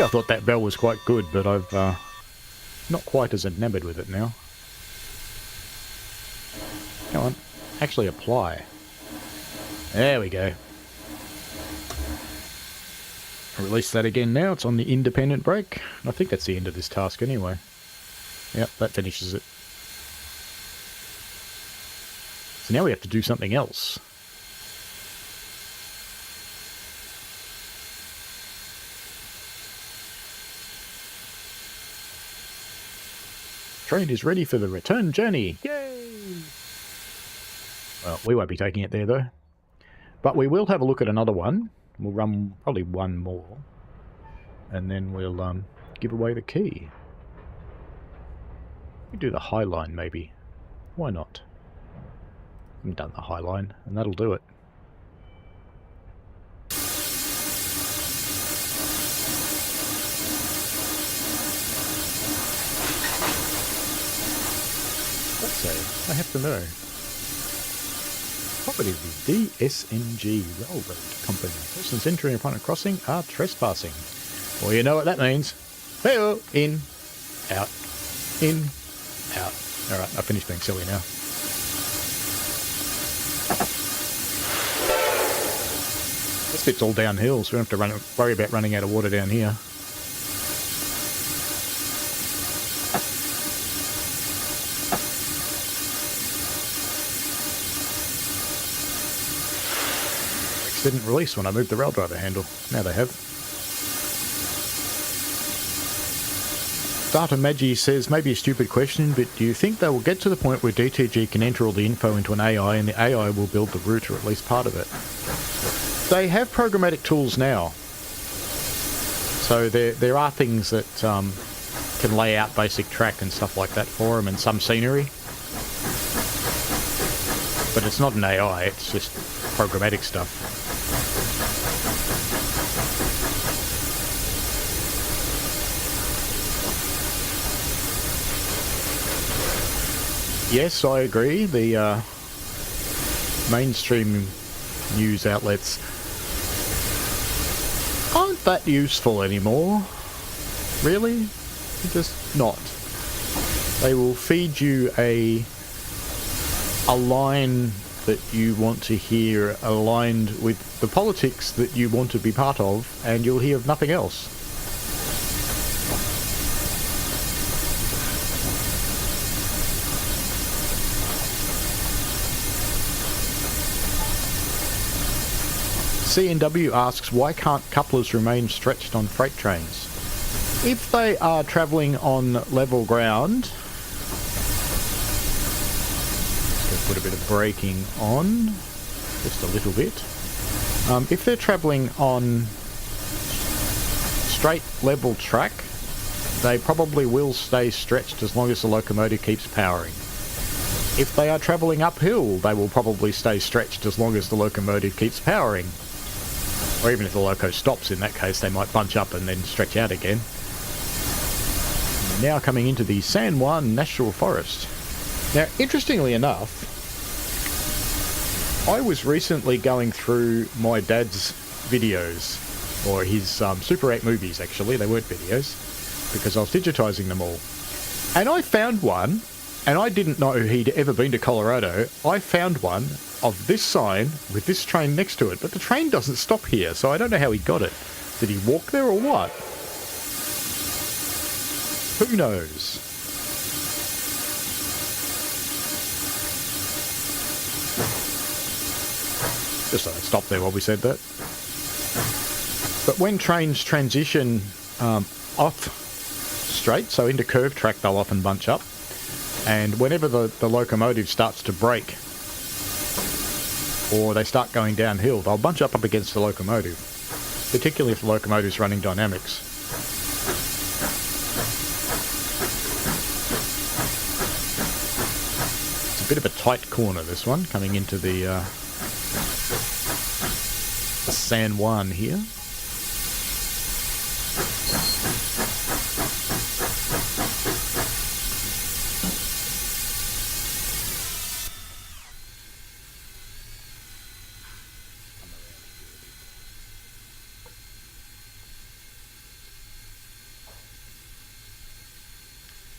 I thought that bell was quite good, but I've not quite as enamored with it now. Come on, actually apply. There we go. Release that again now. It's on the independent brake. I think that's the end of this task anyway. Yep, that finishes it. So now we have to do something else. Train is ready for the return journey. Yay! Well, we won't be taking it there though. But we will have a look at another one. We'll run probably one more. And then we'll give away the key. We do the Highline maybe. Why not? I haven't done the Highline, and that'll do it. Let's say, I have to know. Property of the DSNG Railroad Company. Persons entering upon a crossing are trespassing. Well, you know what that means. Hey-oh! In, out, in, out. Alright, I finished being silly now. This bit's all downhill, so we don't have to worry about running out of water down here. Brakes didn't release when I moved the rail driver handle. Now they have. Data Magi says, maybe a stupid question, but do you think they will get to the point where DTG can enter all the info into an AI and the AI will build the route or at least part of it? They have programmatic tools now. So there are things that can lay out basic track and stuff like that for them and some scenery. But it's not an AI, it's just programmatic stuff. Yes, I agree. The mainstream news outlets aren't that useful anymore. Really? They're just not. They will feed you a line that you want to hear aligned with the politics that you want to be part of, and you'll hear of nothing else. CNW asks, why can't couplers remain stretched on freight trains? If they are travelling on level ground, just going to put a bit of braking on, just a little bit. If they're travelling on straight level track, they probably will stay stretched as long as the locomotive keeps powering. If they are travelling uphill, they will probably stay stretched as long as the locomotive keeps powering. Or even if the loco stops, in that case, they might bunch up and then stretch out again. Now coming into the San Juan National Forest. Now, interestingly enough, I was recently going through my dad's videos, or his Super 8 movies, actually. They weren't videos, because I was digitising them all. And I found one, and I didn't know he'd ever been to Colorado. I found one of this sign with this train next to it, but the train doesn't stop here, so I don't know how he got it. Did he walk there or what? Who knows? Just thought I'd stop there while we said that. But when trains transition off straight, so into curved track, they'll often bunch up. And whenever the locomotive starts to brake, or they start going downhill, they'll bunch up against the locomotive, particularly if the locomotive's running dynamics. It's a bit of a tight corner, this one, coming into the San Juan here.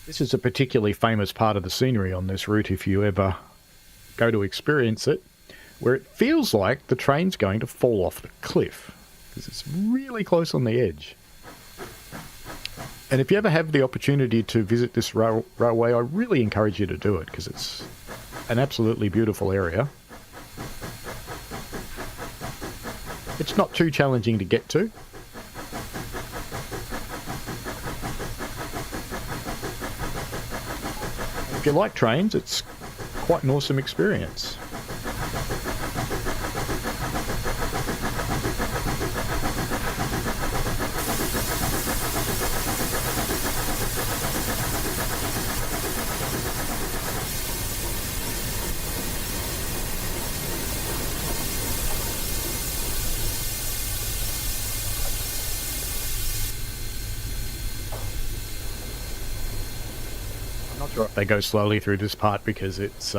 This is a particularly famous part of the scenery on this route if you ever go to experience it, where it feels like the train's going to fall off the cliff, because it's really close on the edge. And if you ever have the opportunity to visit this railway, I really encourage you to do it, because it's an absolutely beautiful area. It's not too challenging to get to. If you like trains, it's quite an awesome experience. Not sure if they go slowly through this part because it's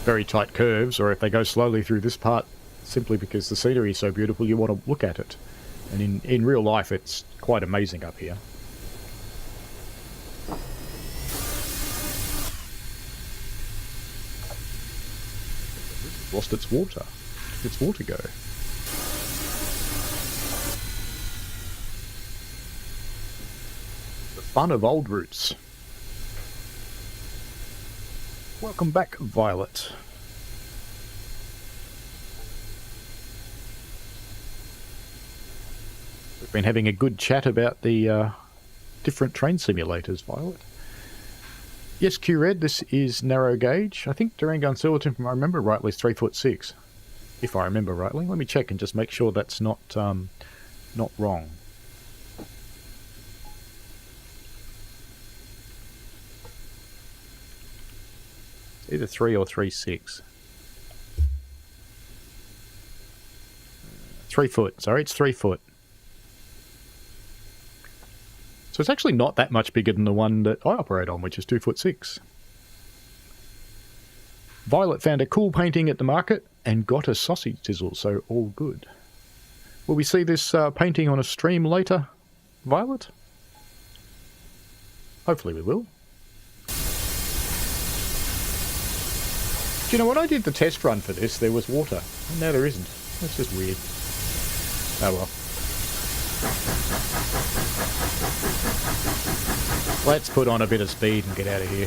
very tight curves, or if they go slowly through this part simply because the scenery is so beautiful you want to look at it. And in real life it's quite amazing up here. Lost its water. Its water go. The fun of old routes. Welcome back, Violet. We've been having a good chat about the different train simulators, Violet. Yes, Q-Red, this is narrow gauge. I think Durango Silverton, if I remember rightly, is 3'6". If I remember rightly. Let me check and just make sure that's not wrong. Either 3 or 3'6". 3 foot, sorry, it's 3 foot. So it's actually not that much bigger than the one that I operate on, which is 2'6". Violet found a cool painting at the market and got a sausage sizzle, so all good. Will we see this painting on a stream later, Violet? Hopefully we will. Do you know, when I did the test run for this, there was water. And now there isn't. That's just weird. Oh well. Let's put on a bit of speed and get out of here.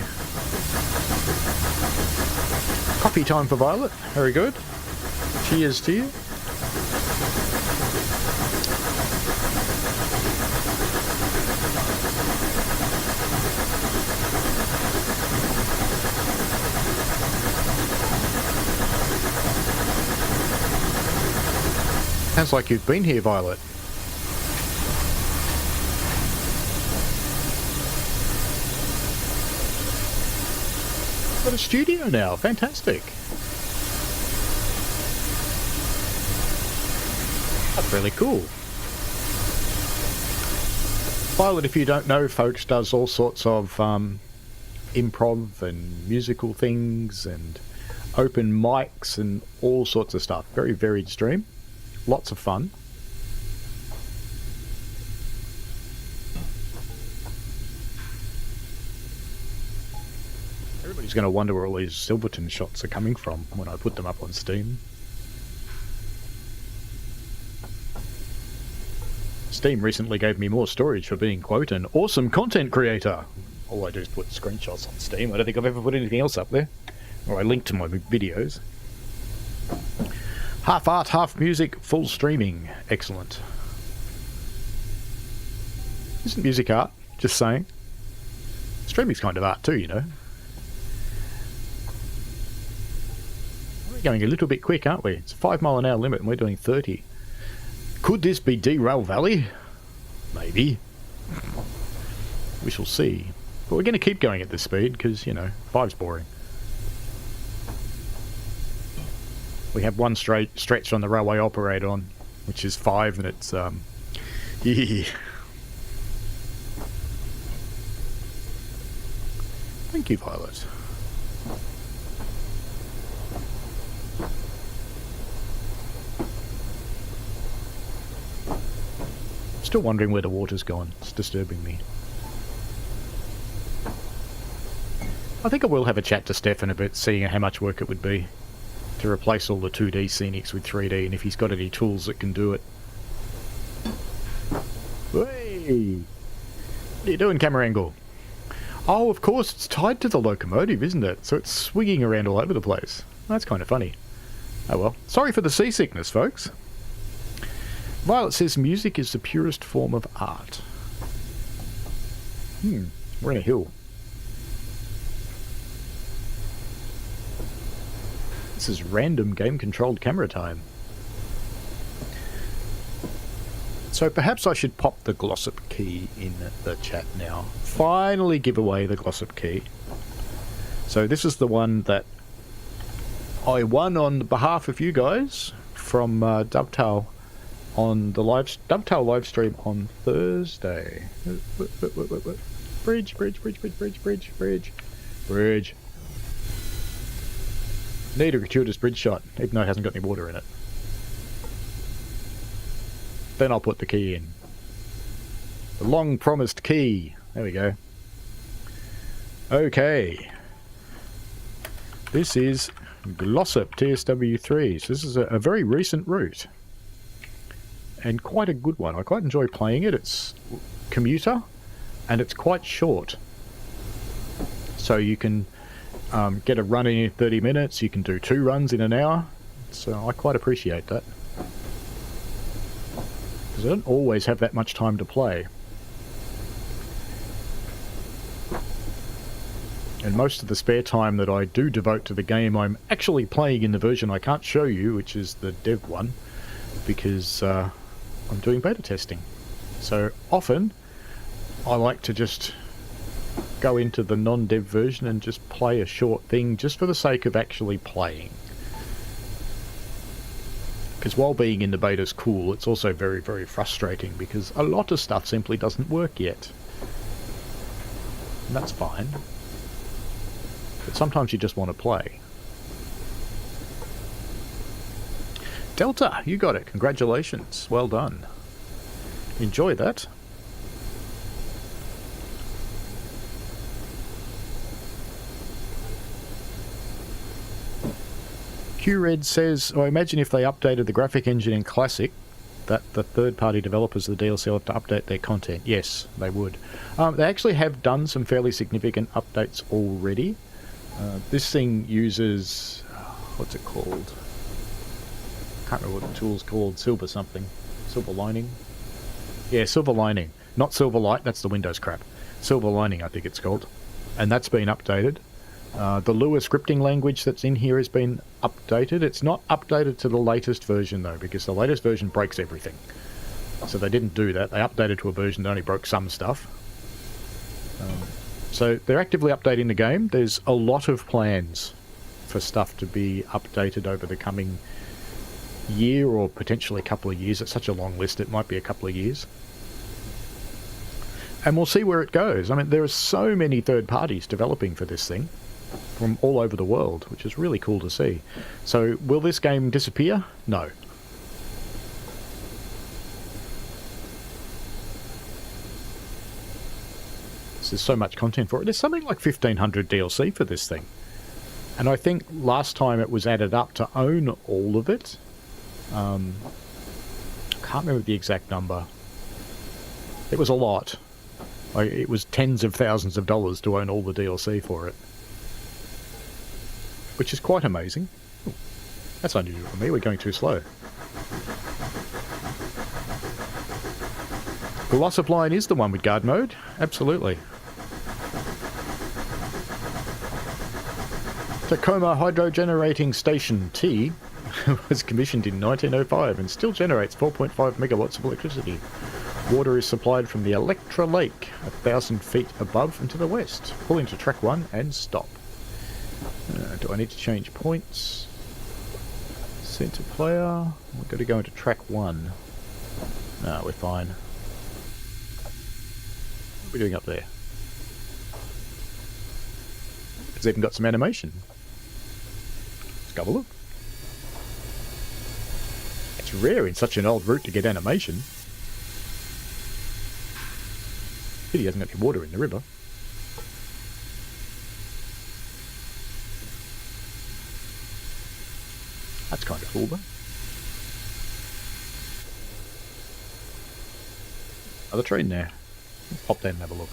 Coffee time for Violet. Very good. Cheers to you. Sounds like you've been here, Violet. Got a studio now. Fantastic. That's really cool. Violet, if you don't know, folks, does all sorts of improv and musical things and open mics and all sorts of stuff. Very varied stream. Lots of fun. Everybody's going to wonder where all these Silverton shots are coming from when I put them up on Steam. Steam recently gave me more storage for being, quote, an awesome content creator. All I do is put screenshots on Steam. I don't think I've ever put anything else up there. Or I link to my videos. Half art, half music, full streaming. Excellent. Isn't music art? Just saying. Streaming's kind of art too, you know. We're going a little bit quick, aren't we? It's a 5 mile an hour limit and we're doing 30. Could this be Derail Valley? Maybe. We shall see. But we're going to keep going at this speed because, you know, 5's boring. We have one stretch on the railway operator on, which is 5, and it's, yeah. Thank you, Violet. Still wondering where the water's gone. It's disturbing me. I think I will have a chat to Stefan a bit, seeing how much work it would be to replace all the 2D scenics with 3D, and if he's got any tools that can do it. Hey! What are you doing, camera angle? Oh, of course, it's tied to the locomotive, isn't it? So it's swinging around all over the place. That's kind of funny. Oh well. Sorry for the seasickness, folks. Violet says music is the purest form of art. We're in a hill. This is random game-controlled camera time. So perhaps I should pop the Glossop key in the chat now. Finally give away the Glossop key. So this is the one that I won on behalf of you guys from Dovetail on the Dovetail live stream on Thursday. Bridge. Need a gratuitous bridge shot, even though it hasn't got any water in it. Then I'll put the key in. The long promised key. There we go. Okay. This is Glossop TSW3. So this is a very recent route. And quite a good one. I quite enjoy playing it. It's commuter and it's quite short. So you can get a run in 30 minutes. You can do 2 runs in an hour. So I quite appreciate that. Because I don't always have that much time to play. And most of the spare time that I do devote to the game, I'm actually playing in the version I can't show you, which is the dev one, because I'm doing beta testing. So often, I like to just go into the non-dev version and just play a short thing just for the sake of actually playing. Because while being in the beta is cool, it's also very, very frustrating because a lot of stuff simply doesn't work yet. And that's fine. But sometimes you just want to play. Delta, you got it. Congratulations. Well done. Enjoy that. QRed says, I imagine if they updated the graphic engine in Classic, that the third-party developers of the DLC will have to update their content. Yes, they would. They actually have done some fairly significant updates already. This thing uses... what's it called? Can't remember what the tool's called. Silver something. Silver Lining? Yeah, Silver Lining. Not Silverlight, that's the Windows crap. Silver Lining, I think it's called. And that's been updated. The Lua scripting language that's in here has been updated. It's not updated to the latest version though, because the latest version breaks everything. So they didn't do that. They updated to a version that only broke some stuff. So they're actively updating the game. There's a lot of plans for stuff to be updated over the coming year or potentially a couple of years. It's such a long list, it might be a couple of years. And we'll see where it goes. I mean, there are so many third parties developing for this thing from all over the world, which is really cool to see. So, will this game disappear? No. There's so much content for it. There's something like 1500 DLC for this thing. And I think last time it was added up to own all of it. I can't remember the exact number. It was a lot. It was tens of thousands of dollars to own all the DLC for it. Which is quite amazing. Ooh, that's unusual for me, we're going too slow. Glossop Line is the one with guard mode, absolutely. Tacoma Hydro Generating Station T was commissioned in 1905 and still generates 4.5 megawatts of electricity. Water is supplied from the Electra Lake, 1,000 feet above and to the west. Pull into track 1 and stop. Do I need to change points? Center player. We've got to go into track 1. No, we're fine. What are we doing up there? It's even got some animation. Let's go have a look. It's rare in such an old route to get animation. Pity he hasn't got any water in the river. That's kind of cool though. Another train there. Let's pop down and have a look.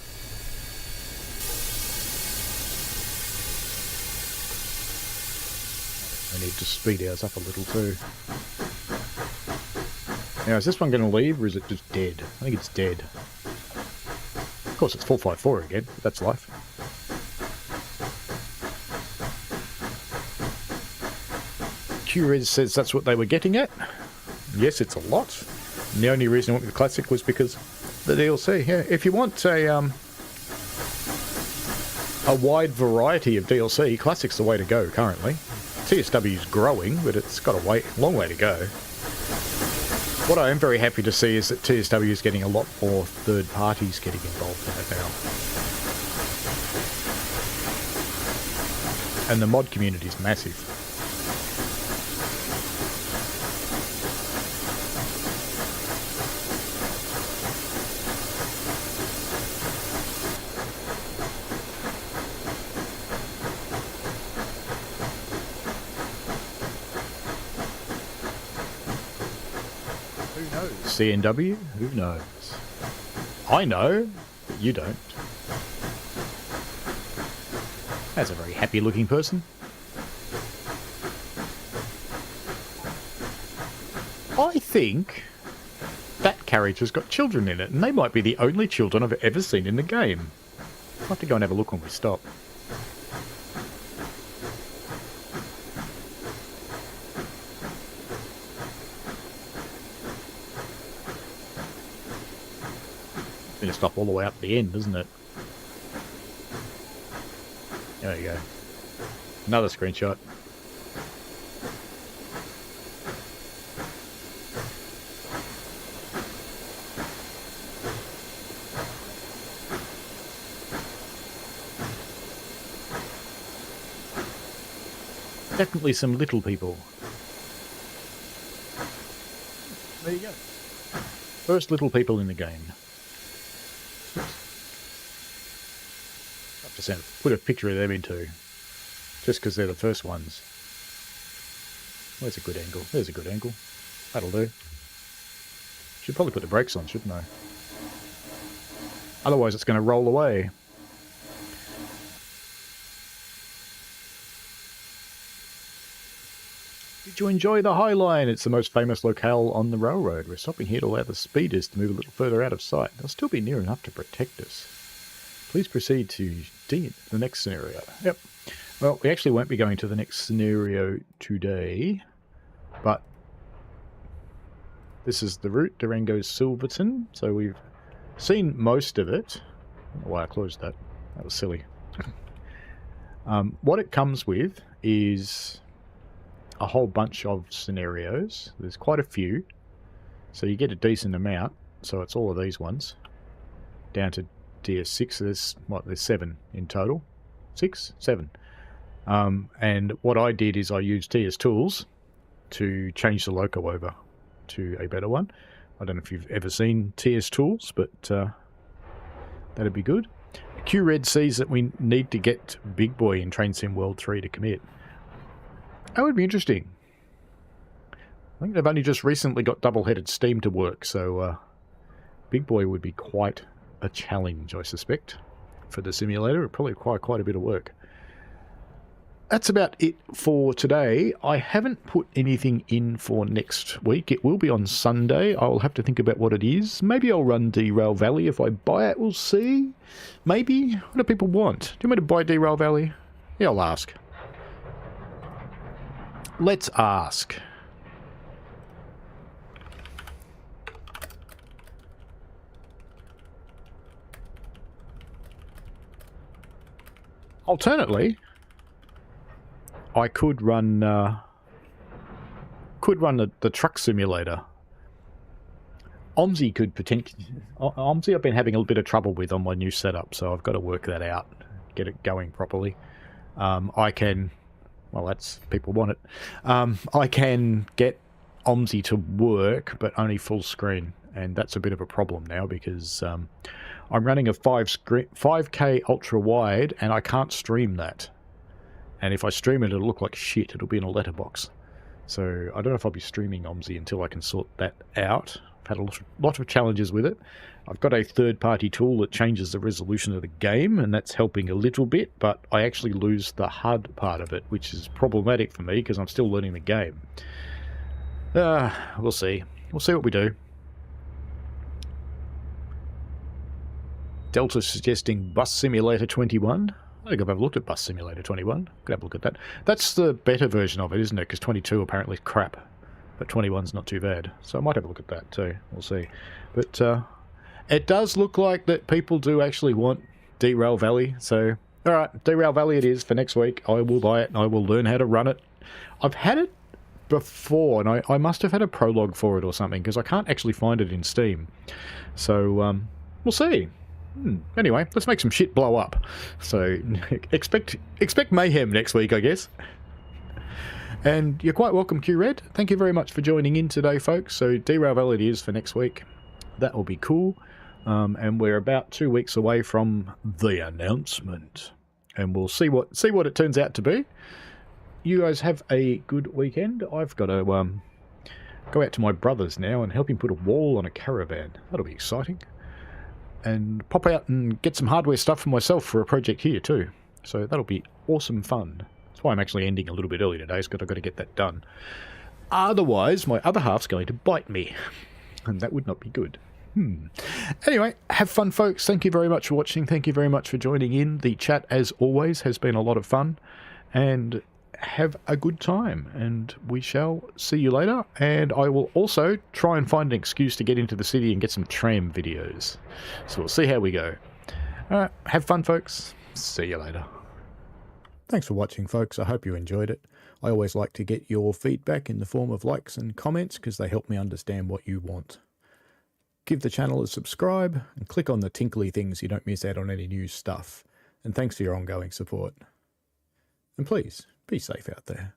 I need to speed ours up a little too. Now, is this one going to leave or is it just dead? I think it's dead. Of course, it's 454 again, but that's life. QRes says that's what they were getting at. Yes, it's a lot. And the only reason I went with Classic was because the DLC. Yeah, if you want a wide variety of DLC, Classic's the way to go currently. TSW's growing, but it's got a long way to go. What I am very happy to see is that TSW is getting a lot more third parties getting involved in it now. And the mod community is massive. CNW? Who knows? I know, but you don't. That's a very happy looking person. I think that carriage has got children in it, and they might be the only children I've ever seen in the game. I'll have to go and have a look when we stop. Going to stop all the way up at the end, isn't it? There you go. Another screenshot. Definitely some little people. There you go. First little people in the game. Put a picture of them into, just because they're the first ones. Where's a good angle? There's a good angle. That'll do. Should probably put the brakes on, shouldn't I? Otherwise it's going to roll away. Did you enjoy the Highline? It's the most famous locale on the railroad. We're stopping here to allow the speeders to move a little further out of sight. They'll still be near enough to protect us. Please proceed to the next scenario. Yep. Well, we actually won't be going to the next scenario today, but this is the route, Durango Silverton. So we've seen most of it. I don't know why I closed that. That was silly. What it comes with is a whole bunch of scenarios. There's quite a few. So you get a decent amount. So it's all of these ones. Down to DS6, there's 7 in total. 6? 7. And what I did is I used TS Tools to change the loco over to a better one. I don't know if you've ever seen TS Tools, but that'd be good. QRed sees that we need to get Big Boy in Train Sim World 3 to commit. That would be interesting. I think they've only just recently got double-headed steam to work, so Big Boy would be quite a challenge, I suspect, for the simulator. It'd probably require quite a bit of work. That's about it for today. I haven't put anything in for next week. It will be on Sunday. I'll have to think about what it is. Maybe I'll run Derail Valley if I buy it. We'll see. Maybe. What do people want? Do you want me to buy Derail Valley? Yeah, I'll ask. let's ask. Alternately, I could run the truck simulator. OMSI could potentially... OMSI I've been having a bit of trouble with on my new setup, so I've got to work that out, get it going properly. I can... Well, that's... people want it. I can get OMSI to work, but only full screen, and that's a bit of a problem now because I'm running a 5K ultra wide, and I can't stream that. And if I stream it, it'll look like shit. It'll be in a letterbox. So I don't know if I'll be streaming OMSI until I can sort that out. I've had a lot of challenges with it. I've got a third-party tool that changes the resolution of the game, and that's helping a little bit, but I actually lose the HUD part of it, which is problematic for me because I'm still learning the game. We'll see. We'll see what we do. Delta suggesting Bus Simulator 21. I think I've ever looked at Bus Simulator 21. Could have a look at that. That's the better version of it, isn't it? Because 22 apparently is crap, but 21's not too bad. So I might have a look at that too. We'll see. But it does look like that people do actually want Derail Valley. So, alright, Derail Valley it is for next week. I will buy it and I will learn how to run it. I've had it before, and I must have had a prologue for it or something, because I can't actually find it in Steam. So, we'll see. Anyway, let's make some shit blow up. So, expect mayhem next week, I guess. And you're quite welcome, Q-Red. Thank you very much for joining in today, folks. So, Derail Valley it is for next week. That will be cool. And we're about 2 weeks away from the announcement. And we'll see what it turns out to be. You guys have a good weekend. I've got to go out to my brother's now and help him put a wall on a caravan. That'll be exciting. And pop out and get some hardware stuff for myself for a project here too. So that'll be awesome fun. That's why I'm actually ending a little bit early today, because I've got to get that done. Otherwise, my other half's going to bite me. And that would not be good. Anyway, have fun, folks. Thank you very much for watching. Thank you very much for joining in. The chat, as always, has been a lot of fun. And have a good time. And we shall see you later. And I will also try and find an excuse to get into the city and get some tram videos. So we'll see how we go. Alright, have fun, folks. See you later. Thanks for watching, folks. I hope you enjoyed it. I always like to get your feedback in the form of likes and comments because they help me understand what you want. Give the channel a subscribe and click on the tinkly things so you don't miss out on any new stuff. And thanks for your ongoing support. And please, be safe out there.